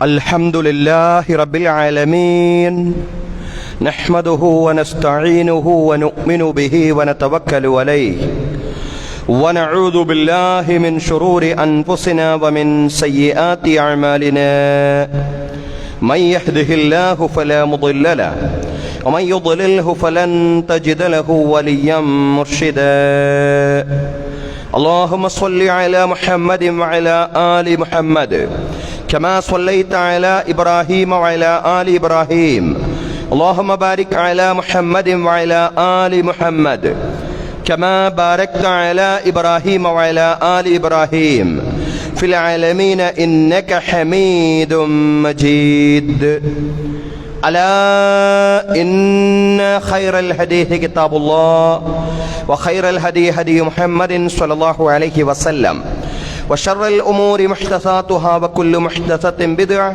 الحمد لله رب العالمين نحمده ونستعينه ونؤمن به ونتوكل عليه ونعوذ بالله من شرور أنفسنا ومن سيئات أعمالنا من يهده الله فلا مضل له ومن يضلله فلن تجد له وليا مرشدا اللهم صل على محمد وعلى آل محمد كما صليت على إبراهيم وعلى آل إبراهيم اللهم بارك على محمد وعلى آل محمد كما باركت على إبراهيم وعلى آل إبراهيم في العالمين إنك حميد مجيد ألا إن خير الحديث كتاب الله وخير الهدي هدي محمد صلى الله عليه وسلم وشر الأمور محدثاتها وكل محدثة بدعة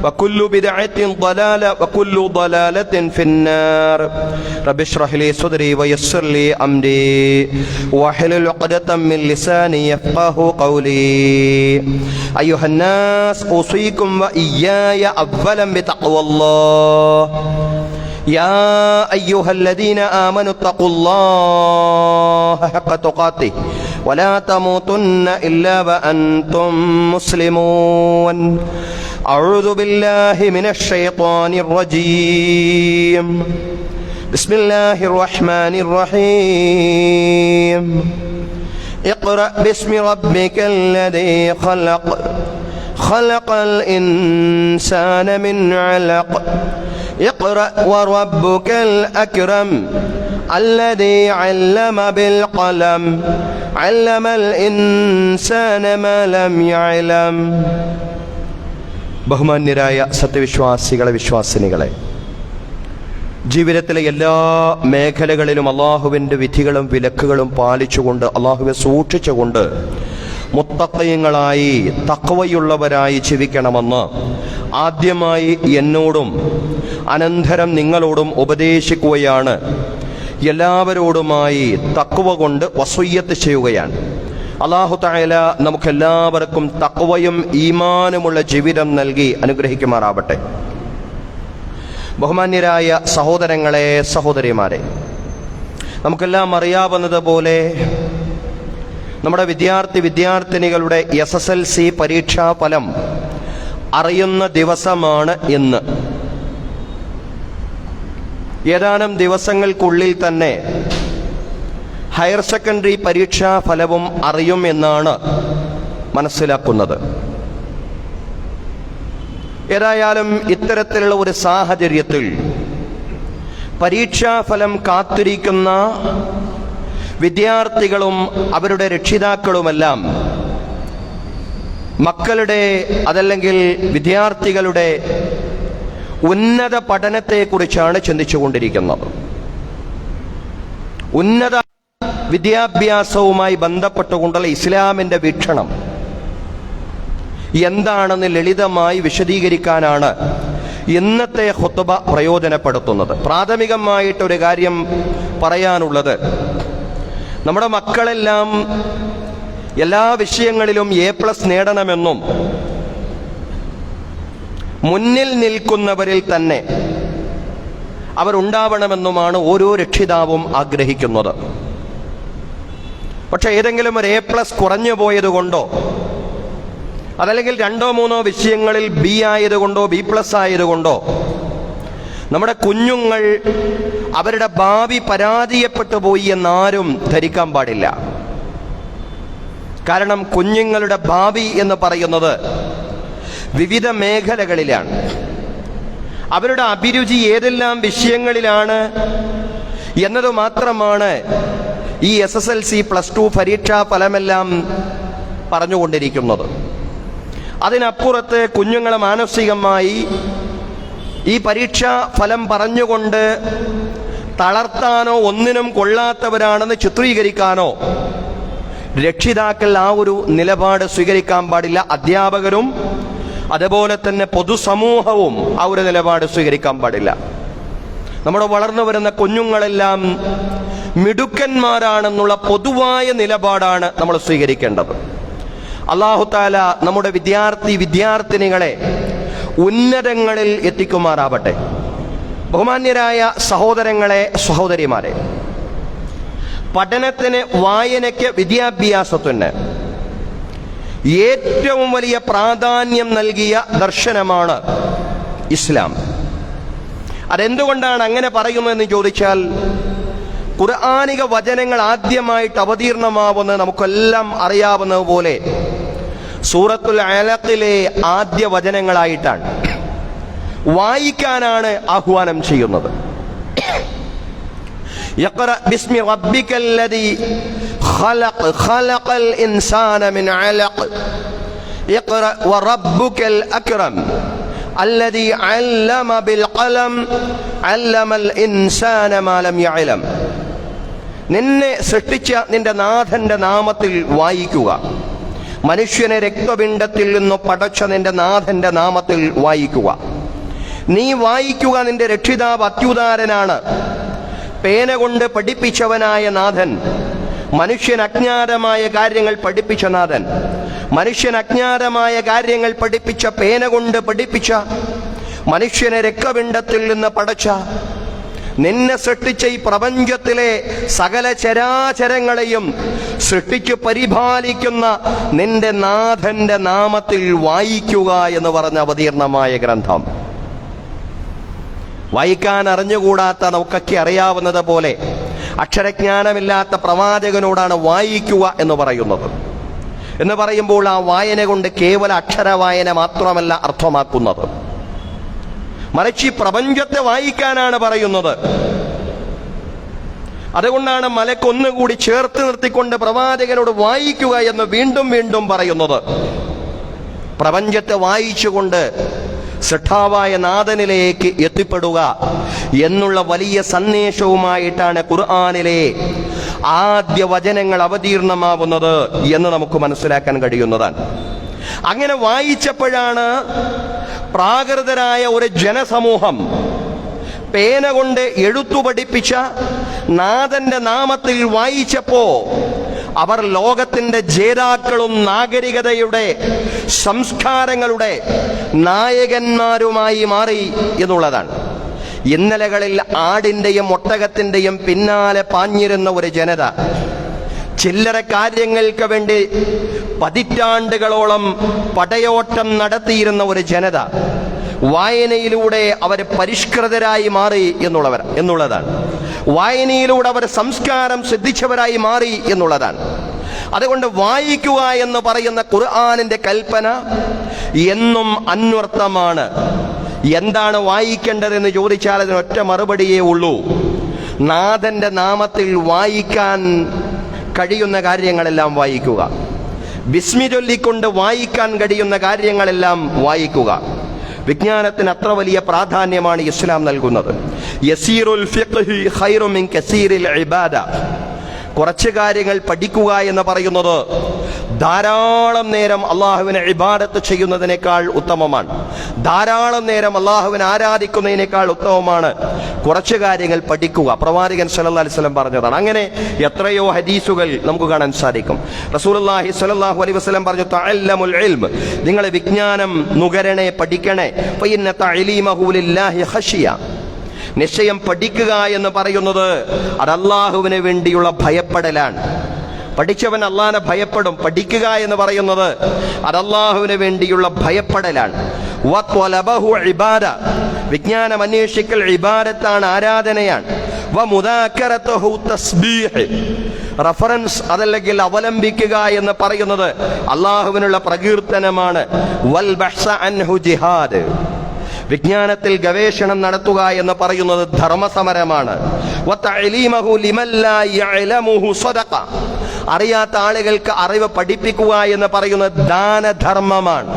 وكل بدعة ضلالة وكل ضلالة في النار رب اشرح لي صدري ويسر لي أمري واحلل عقدة من لساني يفقه قولي أيها الناس أوصيكم وإياي أولا بتقوى الله يا أيها الذين آمنوا اتقوا الله حق تقاته ولا تموتن إلا وأنتم مسلمون أعوذ بالله من الشيطان الرجيم بسم الله الرحمن الرحيم اقرأ باسم ربك الذي خلق خلق الإنسان من علق اقرأ وربك الأكرم الذي علم بالقلم علم الإنسان ما لم يعلم ബഹുമാന്യരായ സത്യവിശ്വാസികളെ വിശ്വാസിനികളെ, ജീവിതത്തിലെ എല്ലാ മേഖലകളിലും അള്ളാഹുവിൻ്റെ വിധികളും വിലക്കുകളും പാലിച്ചുകൊണ്ട് അള്ളാഹുവെ സൂക്ഷിച്ചുകൊണ്ട് മുത്തഖീങ്ങളായി തഖ്വയുള്ളവരായി ജീവിക്കണമെന്ന് ആദ്യമായി എന്നോടും അനന്തരം നിങ്ങളോടും ഉപദേശിക്കുകയാണ്. എല്ലാവരോടുമായി തഖ്വ കൊണ്ട് വസിയ്യത്ത് ചെയ്യുകയാണ്. അല്ലാഹു തആല നമുക്കെല്ലാവർക്കും തഖ്വയും ഈമാനുമുള്ള ജീവിതം നൽകി അനുഗ്രഹിക്കുമാറാവട്ടെ. ബഹുമാന്യരായ സഹോദരങ്ങളെ, സഹോദരിമാരെ, നമുക്കെല്ലാം അറിയാവുന്നതുപോലെ നമ്മുടെ വിദ്യാർത്ഥിനികളുടെ SSLC പരീക്ഷാ ഫലം അറിയുന്ന ദിവസമാണ് ഇന്ന്. ഏതാനും ദിവസങ്ങൾക്കുള്ളിൽ തന്നെ ഹയർ സെക്കൻഡറി പരീക്ഷാ ഫലവും അറിയും എന്നാണ് മനസ്സിലാക്കുന്നത്. ഏതായാലും ഇത്തരത്തിലുള്ള ഒരു സാഹചര്യത്തിൽ പരീക്ഷാഫലം കാത്തിരിക്കുന്ന വിദ്യാർത്ഥികളും അവരുടെ രക്ഷിതാക്കളുമെല്ലാം മക്കളുടെ അതല്ലെങ്കിൽ വിദ്യാർത്ഥികളുടെ ഉന്നത പഠനത്തെക്കുറിച്ചാണ് ചിന്തിച്ചുകൊണ്ടിരിക്കുന്നത്. ഉന്നത വിദ്യാഭ്യാസവുമായി ബന്ധപ്പെട്ടുകൊണ്ടുള്ള ഇസ്ലാമിൻ്റെ വീക്ഷണം എന്താണെന്ന് ലളിതമായി വിശദീകരിക്കാനാണ് ഇന്നത്തെ ഖുത്ബ പ്രയോജനപ്പെടുത്തുന്നത്. പ്രാഥമികമായിട്ടൊരു കാര്യം പറയാനുള്ളത്, നമ്മുടെ മക്കളെല്ലാം എല്ലാ വിഷയങ്ങളിലും A+ നേടണമെന്നും മുന്നിൽ നിൽക്കുന്നവരിൽ തന്നെ അവരുണ്ടാവണമെന്നുമാണ് ഓരോ രക്ഷിതാവും ആഗ്രഹിക്കുന്നത്. പക്ഷെ ഏതെങ്കിലും ഒരു A+ കുറഞ്ഞു പോയതുകൊണ്ടോ അതല്ലെങ്കിൽ 2-3 വിഷയങ്ങളിൽ B ആയതുകൊണ്ടോ B+ ആയതുകൊണ്ടോ നമ്മുടെ കുഞ്ഞുങ്ങൾ അവരുടെ ഭാവി പരാജയപ്പെട്ടു പോയി എന്നാരും ധരിക്കാൻ പാടില്ല. കാരണം കുഞ്ഞുങ്ങളുടെ ഭാവി എന്ന് പറയുന്നത് വിവിധ മേഖലകളിലാണ്. അവരുടെ അഭിരുചി ഏതെല്ലാം വിഷയങ്ങളിലാണ് എന്നത് മാത്രമാണ് ഈ SSLC +2 പരീക്ഷാ ഫലമെല്ലാം പറഞ്ഞുകൊണ്ടിരിക്കുന്നത്. അതിനപ്പുറത്ത് കുഞ്ഞുങ്ങളെ മാനസികമായി ഈ പരീക്ഷാ ഫലം പറഞ്ഞുകൊണ്ട് തളർത്താനോ ഒന്നിനും കൊള്ളാത്തവരാണെന്ന് ചിത്രീകരിക്കാനോ രക്ഷിതാക്കൾ ആ ഒരു നിലപാട് സ്വീകരിക്കാൻ പാടില്ല. അധ്യാപകരും അതുപോലെ തന്നെ പൊതുസമൂഹവും ആ ഒരു നിലപാട് സ്വീകരിക്കാൻ പാടില്ല. നമ്മുടെ വളർന്നു വരുന്ന കുഞ്ഞുങ്ങളെല്ലാം മിടുക്കന്മാരാണെന്നുള്ള പൊതുവായ നിലപാടാണ് നമ്മൾ സ്വീകരിക്കേണ്ടത്. അല്ലാഹു തആല നമ്മുടെ വിദ്യാർത്ഥിനികളെ ഉന്നതങ്ങളിൽ എത്തിക്കുമാറാവട്ടെ. ബഹുമാന്യരായ സഹോദരങ്ങളെ, സഹോദരിമാരെ, പഠനത്തിന്, വായനയ്ക്ക്, വിദ്യാഭ്യാസത്തിന് ഏറ്റവും വലിയ പ്രാധാന്യം നൽകിയ ദർശനമാണ് ഇസ്ലാം. അതെന്തുകൊണ്ടാണ് അങ്ങനെ പറയുന്നതെന്ന് ചോദിച്ചാൽ, ഖുർആനിക വചനങ്ങൾ ആദ്യമായിട്ട് അവതീർണമാവുന്നത് നമുക്കെല്ലാം അറിയാവുന്നതുപോലെ സൂറത്തുൽ അലഖിലെ ആദ്യ വചനങ്ങളായിട്ടാണ്. വായിക്കാനാണ് ആഹ്വാനം ചെയ്യുന്നത്. യഖ്റ ബിസ്മി റബ്ബിക്കല്ലദീ ഖലഖ് ഖലഖൽ ഇൻസാന മിൻ അലഖ് ഇഖ്റ വറബ്ബുക്കൽ അക്രം അല്ലദീ അല്ലമ ബിൽ ഖലം അല്ലമൽ ഇൻസാന മാ ലം യഅലം. നിന്നെ സൃഷ്ടിച്ച നിന്റെ നാഥന്റെ നാമത്തിൽ വായിക്കുക. മനുഷ്യനെ രക്തപിണ്ഡത്തിൽ നിന്ന് പടച്ച നിന്റെ നാഥന്റെ നാമത്തിൽ വായിക്കുക. നീ വായിക്കുക, നിന്റെ രക്ഷിതാവ് അത്യുദാരനാണ്. പേന കൊണ്ട് പഠിപ്പിച്ചവനായ നാഥൻ, മനുഷ്യൻ അജ്ഞാതമായ കാര്യങ്ങൾ പഠിപ്പിച്ച നാഥൻ, മനുഷ്യൻ അജ്ഞാതമായ കാര്യങ്ങൾ പഠിപ്പിച്ച, പേന കൊണ്ട് പഠിപ്പിച്ച, മനുഷ്യനെ രക്തപിണ്ഡത്തിൽ നിന്ന് പടച്ച, നിന്നെ സൃഷ്ടിച്ച ഈ പ്രപഞ്ചത്തിലെ സകല ചരാചരങ്ങളെയും സൃഷ്ടിച്ചു പരിപാലിക്കുന്ന നിന്റെ നാഥന്റെ നാമത്തിൽ വായിക്കുക എന്ന് പറഞ്ഞ അവതീർണമായ ഗ്രന്ഥം. വായിക്കാൻ അറിഞ്ഞുകൂടാത്ത നമുക്കൊക്കെ അറിയാവുന്നത് പോലെ അക്ഷരജ്ഞാനമില്ലാത്ത പ്രവാചകനോടാണ് വായിക്കുക എന്ന് പറയുന്നത്. എന്ന് പറയുമ്പോൾ ആ വായന കൊണ്ട് കേവല അക്ഷരവായന മാത്രമല്ല അർത്ഥമാക്കുന്നത്, മറിച്ച് ഈ പ്രപഞ്ചത്തെ വായിക്കാനാണ് പറയുന്നത്. അതുകൊണ്ടാണ് മലക്കൊന്നുകൂടി ചേർത്ത് നിർത്തിക്കൊണ്ട് പ്രവാചകനോട് വായിക്കുക എന്ന് വീണ്ടും വീണ്ടും പറയുന്നത്. പ്രപഞ്ചത്തെ വായിച്ചുകൊണ്ട് സൃഷ്ടാവായ നാഥനിലേക്ക് എത്തിപ്പെടുക എന്നുള്ള വലിയ സന്ദേശവുമായിട്ടാണ് ഖുർആനിലെ ആദ്യ വചനങ്ങൾ അവതീർണമാവുന്നത് എന്ന് നമുക്ക് മനസ്സിലാക്കാൻ കഴിയുന്നതാണ്. അങ്ങനെ വായിച്ചപ്പോഴാണ് പ്രാകൃതരായ ഒരു ജനസമൂഹം പേന കൊണ്ട് എഴുത്തു പഠിപ്പിച്ച നാഥന്റെ നാമത്തിൽ വായിച്ചപ്പോ അവർ ലോകത്തിന്റെ ജേതാക്കളും നാഗരികതയുടെ സംസ്കാരങ്ങളുടെ നായകന്മാരുമായി മാറി എന്നുള്ളതാണ്. ഇന്നലകളിൽ ആടിന്റെയും ഒട്ടകത്തിന്റെയും പിന്നാലെ പാഞ്ഞിരുന്ന ഒരു ജനത, ചില്ലറ കാര്യങ്ങൾക്ക് വേണ്ടി പതിറ്റാണ്ടുകളോളം പടയോട്ടം നടത്തിയിരുന്ന ഒരു ജനത, വായനയിലൂടെ അവർ പരിഷ്കൃതരായി മാറി എന്നുള്ളതാണ്. വായനയിലൂടെ അവർ സംസ്കാരം സിദ്ധിച്ചവരായി മാറി എന്നുള്ളതാണ്. അതുകൊണ്ട് വായിക്കുക എന്ന് പറയുന്ന ഖുർആനിന്റെ കൽപ്പന എന്നും അന്വർത്ഥമാണ്. എന്താണ് വായിക്കേണ്ടതെന്ന് ചോദിച്ചാൽ അതിനൊറ്റ മറുപടിയേ ഉള്ളൂ: നാഥന്റെ നാമത്തിൽ വായിക്കാൻ കഴിയുന്ന കാര്യങ്ങളെല്ലാം വായിക്കുക. ബിസ്മി ചൊല്ലിക്കൊണ്ട് വായിക്കാൻ കഴിയുന്ന കാര്യങ്ങളെല്ലാം വായിക്കുക. വിജ്ഞാനത്തിന് അത്ര വലിയ പ്രാധാന്യമാണ് ഇസ്ലാം നൽകുന്നത്. യസീറുൽ ഫിഖ്ഹി ഖൈറു മിൻ കസീറിൽ ഇബാദ. കുറച്ച് കാര്യങ്ങൾ പഠിക്കുക എന്ന് പറയുന്നത് ധാരാളം നേരം അള്ളാഹുവിനെ ഇബാദത്ത് ചെയ്യുന്നതിനേക്കാൾ ഉത്തമമാണ്. ധാരാളം നേരം അള്ളാഹുവിനെ ആരാധിക്കുന്നതിനേക്കാൾ ഉത്തമമാണ് കുറച്ച് കാര്യങ്ങൾ പഠിക്കുക. പ്രവാചകൻ സല്ലല്ലാഹു അലൈഹി വസല്ലം പറഞ്ഞതാണ്. അങ്ങനെ എത്രയോ ഹദീസുകൾ നമുക്ക് കാണാൻ സാധിക്കും. റസൂലുള്ളാഹി സ്വല്ലല്ലാഹു അലൈഹി വസല്ലം പറഞ്ഞു, തഅല്ലമുൽ ഇൽമ്, നിങ്ങൾ വിജ്ഞാനം നുകരണേ, പഠിക്കണേ. ഫഇന്ന തഅലീമഹു ലില്ലാഹി ഖശിയ. നിശ്ചയം പഠിക്കുക എന്ന് പറയുന്നത് അത് അള്ളാഹുവിന് വേണ്ടിയുള്ള ഭയപ്പെടലാണ്. പഠിച്ചവൻ അള്ളാഹിനെ ഭയപ്പെടും. പഠിക്കുക എന്ന് പറയുന്നത് അത് അള്ളാഹുവിന് വേണ്ടിയുള്ള ഭയപ്പെടലാണ്. വത്വലബഹു ഇബാദ, വിജ്ഞാനം അന്വേഷിക്കൽ ഇബാദത്താണ്, ആരാധനയാണ്. വമുദാക്കറതുഹു തസ്ബീഹ്, റഫറൻസ് അതല്ലെങ്കിൽ അവലംബിക്കുക എന്ന് പറയുന്നത് അള്ളാഹുവിനുള്ള പ്രകീർത്തനമാണ്. വൽ ബഹ്സ അൻഹു ജിഹാദ്, വിജ്ഞാനത്തിൽ ഗവേഷണം നടത്തുക എന്ന് പറയുന്നത് ധർമ്മസമരമാണ്. വതഅലീമഹു ലിമൻ ലാ യഅലമുഹു സദഖ, അറിയാത്ത ആളുകൾക്ക് അറിവ് പഠിപ്പിക്കുക എന്ന് പറയുന്നത് ദാനധർമ്മമാണ്.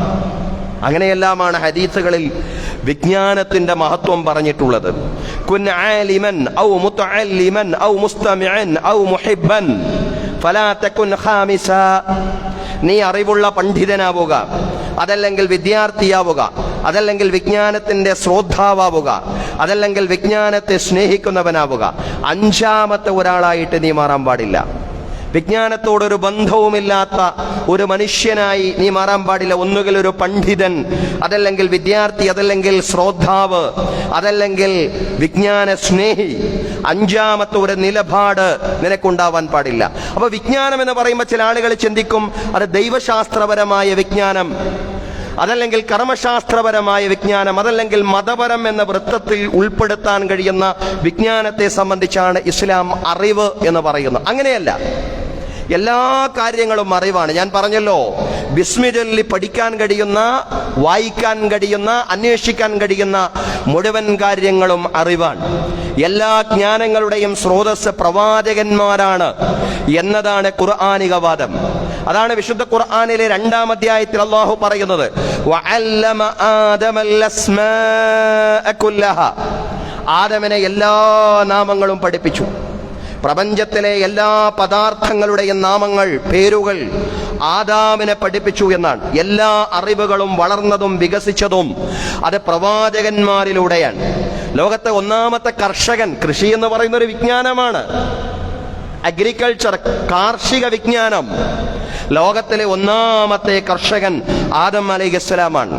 അങ്ങനെയെല്ലാമാണ് ഹദീസുകളിൽ വിജ്ഞാനത്തിന്റെ മഹത്വം പറഞ്ഞിട്ടുള്ളത്. കുൻ ആലിമൻ ഔ മുതഅല്ലിമൻ ഔ മുസ്തമിഅൻ ഔ മുഹിബ്ബൻ ഫലാ തകുൻ ഖാമിസ. നീ അറിവുള്ള പണ്ഡിതനാവുക, അതല്ലെങ്കിൽ വിദ്യാർത്ഥിയാവുക, അതല്ലെങ്കിൽ വിജ്ഞാനത്തിന്റെ ശ്രോതാവാവുക, അതല്ലെങ്കിൽ വിജ്ഞാനത്തെ സ്നേഹിക്കുന്നവനാവുക. അഞ്ചാമത്തെ ഒരാളായിട്ട് നീ മാറാൻ പാടില്ല. വിജ്ഞാനത്തോടൊരു ബന്ധവുമില്ലാത്ത ഒരു മനുഷ്യനായി നീ മാറാൻ പാടില്ല. ഒന്നുകിൽ ഒരു പണ്ഡിതൻ, അതല്ലെങ്കിൽ വിദ്യാർത്ഥി, അതല്ലെങ്കിൽ ശ്രോതാവ്, അതല്ലെങ്കിൽ വിജ്ഞാന സ്നേഹി. അഞ്ചാമത്തെ ഒരു നിലപാട് നിനക്കുണ്ടാവാൻ പാടില്ല. അപ്പൊ വിജ്ഞാനം എന്ന് പറയുമ്പോൾ ചില ആളുകൾ ചിന്തിക്കും അത് ദൈവശാസ്ത്രപരമായ വിജ്ഞാനം, അതല്ലെങ്കിൽ കർമ്മശാസ്ത്രപരമായ വിജ്ഞാനം, അതല്ലെങ്കിൽ മതപരം എന്ന വൃത്തത്തിൽ ഉൾപ്പെടുത്താൻ കഴിയുന്ന വിജ്ഞാനത്തെ സംബന്ധിച്ചാണ് ഇസ്ലാം അറിവ് എന്ന് പറയുന്നത്. അങ്ങനെയല്ല, എല്ലാ കാര്യങ്ങളും അറിവാണ്. ഞാൻ പറഞ്ഞല്ലോ, ബിസ്മി ചൊല്ലി പഠിക്കാൻ കഴിയുന്ന, വായിക്കാൻ കഴിയുന്ന, അന്വേഷിക്കാൻ കഴിയുന്ന മുഴുവൻ കാര്യങ്ങളും അറിവാണ്. എല്ലാ ജ്ഞാനങ്ങളുടെയും സ്രോതസ് പ്രവാചകന്മാരാണ് എന്നതാണ് ഖുർആനികവാദം. അതാണ് വിശുദ്ധ ഖുർആനിലെ 2-ാം അധ്യായത്തിൽ അല്ലാഹു പറയുന്നത്, വഅല്ലമ ആദമൽ അസ്മാഅ കുല്ലഹ. ആദമിനെ എല്ലാ നാമങ്ങളും പഠിപ്പിച്ചു. പ്രപഞ്ചത്തിലെ എല്ലാ പദാർത്ഥങ്ങളുടെയും നാമങ്ങൾ, പേരുകൾ ആദാമിനെ പഠിപ്പിച്ചു എന്നാണ്. എല്ലാ അറിവുകളും വളർന്നതും വികസിച്ചതും അത് പ്രവാചകന്മാരിലൂടെയാണ്. ലോകത്തെ ഒന്നാമത്തെ കർഷകൻ, കൃഷി എന്ന് പറയുന്ന ഒരു വിജ്ഞാനമാണ്, അഗ്രികൾച്ചർ, കാർഷിക വിജ്ഞാനം. ലോകത്തിലെ ഒന്നാമത്തെ കർഷകൻ ആദം അലൈഹിസ്സലാമാണ്.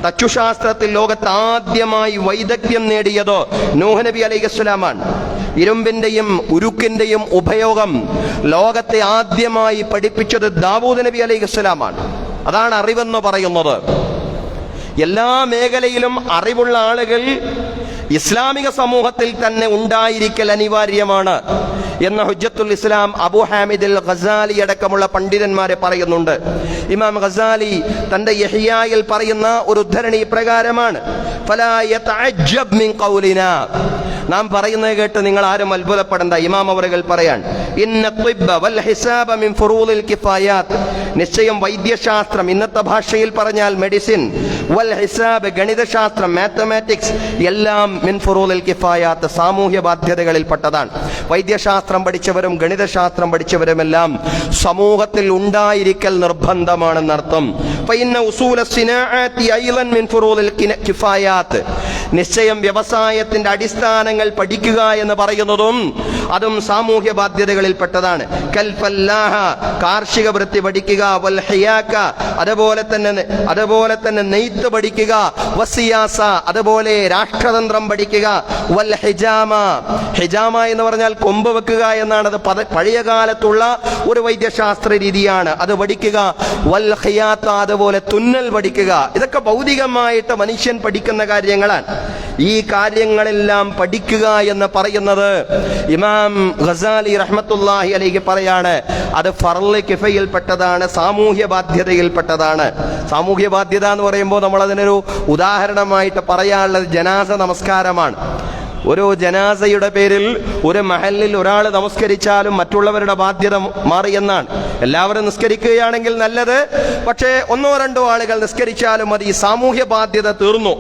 തച്ചുശാസ്ത്രത്തിൽ ലോകത്ത് ആദ്യമായി വൈദഗ്ധ്യം നേടിയത് നൂഹ് നബി അലൈഹിസ്സലാമാണ്. ഇരുമ്പിന്റെയും ഉരുക്കിന്റെയും ഉപയോഗം ലോകത്തെ ആദ്യമായി പഠിപ്പിച്ചത് ദാവൂദ് നബി അലൈഹിസ്സലാമാണ്. അതാണ് അറിവെന്ന് പറയുന്നത്. എല്ലാ മേഖലയിലും അറിവുള്ള ആളുകൾ ഇസ്ലാമിക സമൂഹത്തിൽ തന്നെ ഉണ്ടായിരിക്കൽ അനിവാര്യമാണ് എന്ന ഹുജ്ജത്തുൽ ഇസ്ലാം അബൂ ഹാമിദ് അൽ ഗസാലി അടക്കമുള്ള പണ്ഡിതന്മാരെ പറയുന്നുണ്ട്. ഇമാം ഗസാലി തന്റെ യഹ്യായിൽ പറയുന്ന ഒരു ഉദ്ധരണി ഇപ്രകാരമാണ്, ഫലാ യതഅജ്ജബ് മിൻ ഖൗലിനാ. നാം പറയുന്നത് കേട്ട് നിങ്ങൾ ആരും അത്ഭുതപ്പെടേണ്ട. ഇമാം അവറുകൾ പറയാൻ, ഇന്ന ത്വിബ്ബ വൽ ഹിസാബ മിൻ ഫുറൂദിൽ കിഫായാത്ത്. നിശ്ചയം വൈദ്യശാസ്ത്രം, ഇന്നത്തെ ഭാഷയിൽ പറഞ്ഞാൽ മെഡിസിൻ, വൽ ഹിസാബ് ഗണിതശാസ്ത്രം, മാത്തമാറ്റിക്സ്, എല്ലാം മിൻ ഫുറൂദിൽ കിഫായാത്ത്, സാമൂഹ്യ ബാധ്യതകളിൽപ്പെട്ടതാണ്. വൈദ്യശാസ്ത്രം പഠിച്ചവരും ഗണിതശാസ്ത്രം പഠിച്ചവരുമെല്ലാം സമൂഹത്തിൽ ഉണ്ടായിരിക്കൽ നിർബന്ധമാണെന്നർത്ഥം. ഫഇന്ന ഉസൂല സിനാഅത്തി അയ്ളൻ മിൻ ഫുറൂദിൽ കിഫായാത്ത്. നിശ്ചയം വ്യവസായത്തിന്റെ അടിസ്ഥാനങ്ങൾ പഠിക്കുക എന്ന് പറയുന്നതും അതും സാമൂഹ്യ ബാധ്യതകളിൽപ്പെട്ടതാണ്. കൽ ഫല്ലാഹ, കാർഷിക വൃത്തി പഠിക്കുക, വൽ ഹിയാക, അതുപോലെ തന്നെ നെയ്ത്ത് പഠിക്കുക, വസിയാസ, അതുപോലെ രാഷ്ട്രതന്ത്രം പഠിക്കുക, വൽ ഹിജാമ. ഹിജാമ എന്ന് പറഞ്ഞാൽ കൊമ്പ് വെക്കുക എന്നാണ്. അത് പഴയ കാലത്തുള്ള ഒരു വൈദ്യശാസ്ത്ര രീതിയാണ്, അത് പഠിക്കുക. വൽ ഖിയാത്ത, അതുപോലെ തുന്നൽ പഠിക്കുക. ഇതൊക്കെ ഭൗതികമായിട്ട് മനുഷ്യൻ പഠിക്കുന്ന കാര്യങ്ങളാണ്. ഈ കാര്യങ്ങളെല്ലാം പഠിക്കുക എന്ന് പറയുന്നത് ഇമാം ഗസാലി റഹ്മത്തുള്ളാഹി അലൈഹി പറയാണ്, അത് ഫർള് കിഫയിൽപ്പെട്ടതാണ്, സാമൂഹ്യ ബാധ്യതയിൽപ്പെട്ടതാണ്. സാമൂഹ്യ ബാധ്യത എന്ന് പറയുമ്പോൾ നമ്മൾ അതിനൊരു ഉദാഹരണമായിട്ട് പറയാനുള്ളത് ജനാസ നമസ്കാരമാണ്. ഒരു ജനാസയുടെ പേരിൽ ഒരു മഹലിൽ ഒരാൾ നമസ്കരിച്ചാലും മറ്റുള്ളവരുടെ ബാധ്യത മാറിയെന്നാണ്. എല്ലാവരും നിസ്കരിക്കുകയാണെങ്കിൽ നല്ലത്, പക്ഷേ 1-2 ആളുകൾ നിസ്കരിച്ചാലും മതി, സാമൂഹ്യ ബാധ്യത തീർന്നു.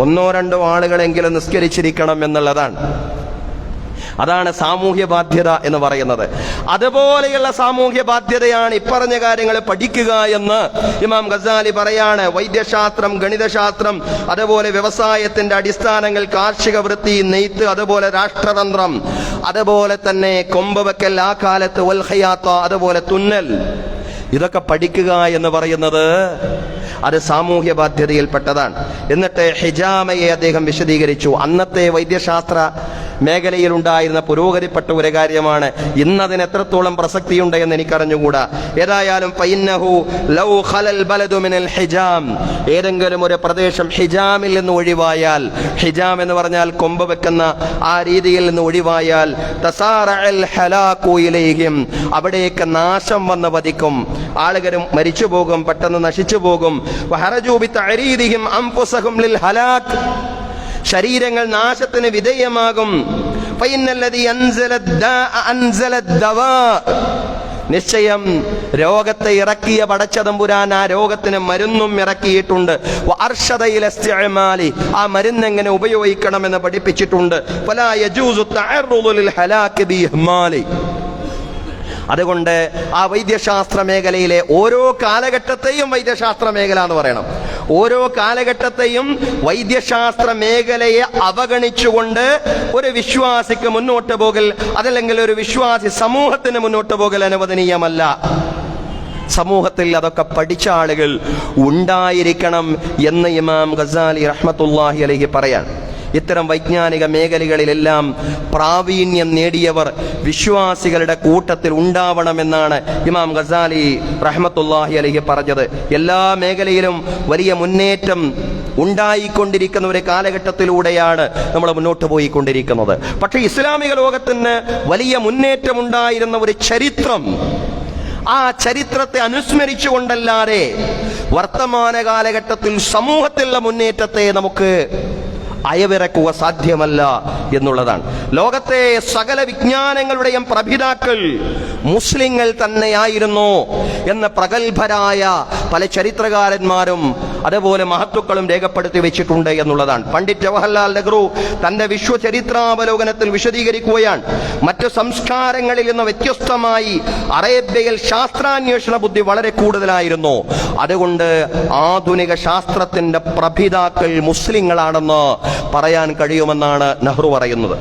1-2 ആളുകളെങ്കിലും നിസ്കരിച്ചിരിക്കണം എന്നുള്ളതാണ്. അതാണ് സാമൂഹ്യ ബാധ്യത എന്ന് പറയുന്നത്. അതുപോലെയുള്ള സാമൂഹ്യ ബാധ്യതയാണ് ഇപ്പറഞ്ഞ കാര്യങ്ങൾ പഠിക്കുക എന്ന് ഇമാം ഗസാലി പറയാണ്. വൈദ്യശാസ്ത്രം, ഗണിതശാസ്ത്രം, അതുപോലെ വ്യവസായത്തിന്റെ അടിസ്ഥാനങ്ങൾ, കാർഷിക വൃത്തി, നെയ്ത്ത്, അതുപോലെ രാഷ്ട്രതന്ത്രം, അതുപോലെ തന്നെ കൊമ്പ് വെക്കൽ ആ കാലത്ത്, വൽ ഖിയാത്ത, അതുപോലെ തുന്നൽ, ഇതൊക്കെ പഠിക്കുക എന്ന് പറയുന്നത് അത് സാമൂഹ്യ ബാധ്യതയിൽപ്പെട്ടതാണ്. എന്നിട്ട് ഹിജാമയെ അദ്ദേഹം വിശദീകരിച്ചു. അന്നത്തെ വൈദ്യശാസ്ത്ര മേഖലയിലുണ്ടായിരുന്ന പുരോഗതിപ്പെട്ട ഒരു കാര്യമാണ്. ഇന്നതിന് എത്രത്തോളം പ്രസക്തിയുണ്ട് എന്ന് എനിക്കറിഞ്ഞുകൂടാ. ഏതായാലും ഫഇന്നഹു ലൗ ഖലൽ ബലദു മിനൽ ഹിജാം, ഏതെങ്കിലും ഒരു പ്രദേശം ഹിജാമിൽ നിന്ന് ഒഴിവായാൽ, ഹിജാം എന്ന് പറഞ്ഞാൽ കൊമ്പ് വെക്കുന്ന ആ രീതിയിൽ നിന്ന് ഒഴിവായാൽ, തസാറഅൽ ഹലാഖു ഇലൈഹിം, അവിടേക്ക് നാശം വന്ന് പതിക്കും, ആളുകളും മരിച്ചു പോകും, പെട്ടെന്ന് നശിച്ചു പോകും. വഹറജു ബിതഅരീദിഹിം അൻഫുസഹും ലിൽ ഹലാക്, ശരീരങ്ങൾ നാശത്തിന് വിധേയമാകും. ഫഇന്നല്ലദീ അൻസലദ്ദവാ, നിശ്ചയം രോഗത്തെ ഇറക്കിയ പടച്ചതമ്പുരാൻ ആ രോഗത്തിന് മരുന്നും ഇറക്കിയിട്ടുണ്ട്. വഅർശദ ഇല ഇസ്തിഅമാലി, ആ മരുന്ന് എങ്ങനെ ഉപയോഗിക്കണമെന്ന് പഠിപ്പിച്ചിട്ടുണ്ട്. ഫലാ യജൂസു തഅറുദു ലിൽ ഹലാക് ബിഇഹ്മാലി. അതുകൊണ്ട് ആ വൈദ്യശാസ്ത്ര മേഖലയിലെ ഓരോ കാലഘട്ടത്തെയും വൈദ്യശാസ്ത്ര മേഖല എന്ന് പറയണം. ഓരോ കാലഘട്ടത്തെയും വൈദ്യശാസ്ത്ര മേഖലയെ അവഗണിച്ചുകൊണ്ട് ഒരു വിശ്വാസിക്ക് മുന്നോട്ട് പോകൽ, അതല്ലെങ്കിൽ ഒരു വിശ്വാസി സമൂഹത്തിന് മുന്നോട്ട് പോകൽ അനുവദനീയമല്ല. സമൂഹത്തിൽ അതൊക്കെ പഠിച്ച ആളുകൾ ഉണ്ടായിരിക്കണം എന്ന് ഇമാം ഗസാലി റഹ്മത്തുള്ളാഹി അലൈഹി പറയാൻ. ഇത്തരം വൈജ്ഞാനിക മേഖലകളിലെല്ലാം പ്രാവീണ്യം നേടിയവർ വിശ്വാസികളുടെ കൂട്ടത്തിൽ ഉണ്ടാവണമെന്നാണ് ഇമാം ഗസാലി റഹ്മത്തുള്ളാഹി അലൈഹി പറഞ്ഞത്. എല്ലാ മേഖലയിലും വലിയ മുന്നേറ്റം ഉണ്ടായിക്കൊണ്ടിരിക്കുന്ന ഒരു കാലഘട്ടത്തിലൂടെയാണ് നമ്മൾ മുന്നോട്ട് പോയിക്കൊണ്ടിരിക്കുന്നത്. പക്ഷേ ഇസ്ലാമിക ലോകത്തിന് വലിയ മുന്നേറ്റം ഉണ്ടായിരുന്ന ഒരു ചരിത്രം, ആ ചരിത്രത്തെ അനുസ്മരിച്ചുകൊണ്ടല്ലാതെ വർത്തമാന കാലഘട്ടത്തിൽ സമൂഹത്തിലുള്ള മുന്നേറ്റത്തെ നമുക്ക് അയവിറക്കുക സാധ്യമല്ല എന്നുള്ളതാണ്. ലോകത്തെ സകല വിജ്ഞാനങ്ങളുടെയും പ്രഭിതാക്കൾ മുസ്ലിങ്ങൾ തന്നെയായിരുന്നു എന്ന് പ്രഗത്ഭരായ പല ചരിത്രകാരന്മാരും അതുപോലെ മഹത്തുക്കളും രേഖപ്പെടുത്തി വെച്ചിട്ടുണ്ട് എന്നുള്ളതാണ്. പണ്ഡിറ്റ് ജവഹർലാൽ നെഹ്റു തന്റെ വിശ്വചരിത്രാവലോകനത്തിൽ വിശദീകരിക്കുകയാണ്, മറ്റു സംസ്കാരങ്ങളിൽ നിന്ന് വ്യത്യസ്തമായി അറേബ്യയിൽ ശാസ്ത്രാന്വേഷണ ബുദ്ധി വളരെ കൂടുതലായിരുന്നു. അതുകൊണ്ട് ആധുനിക ശാസ്ത്രത്തിന്റെ പ്രഭിതാക്കൾ മുസ്ലിങ്ങളാണെന്ന് പറയാൻ കഴിയുമെന്നാണ് നെഹ്റു പറയുന്നത്.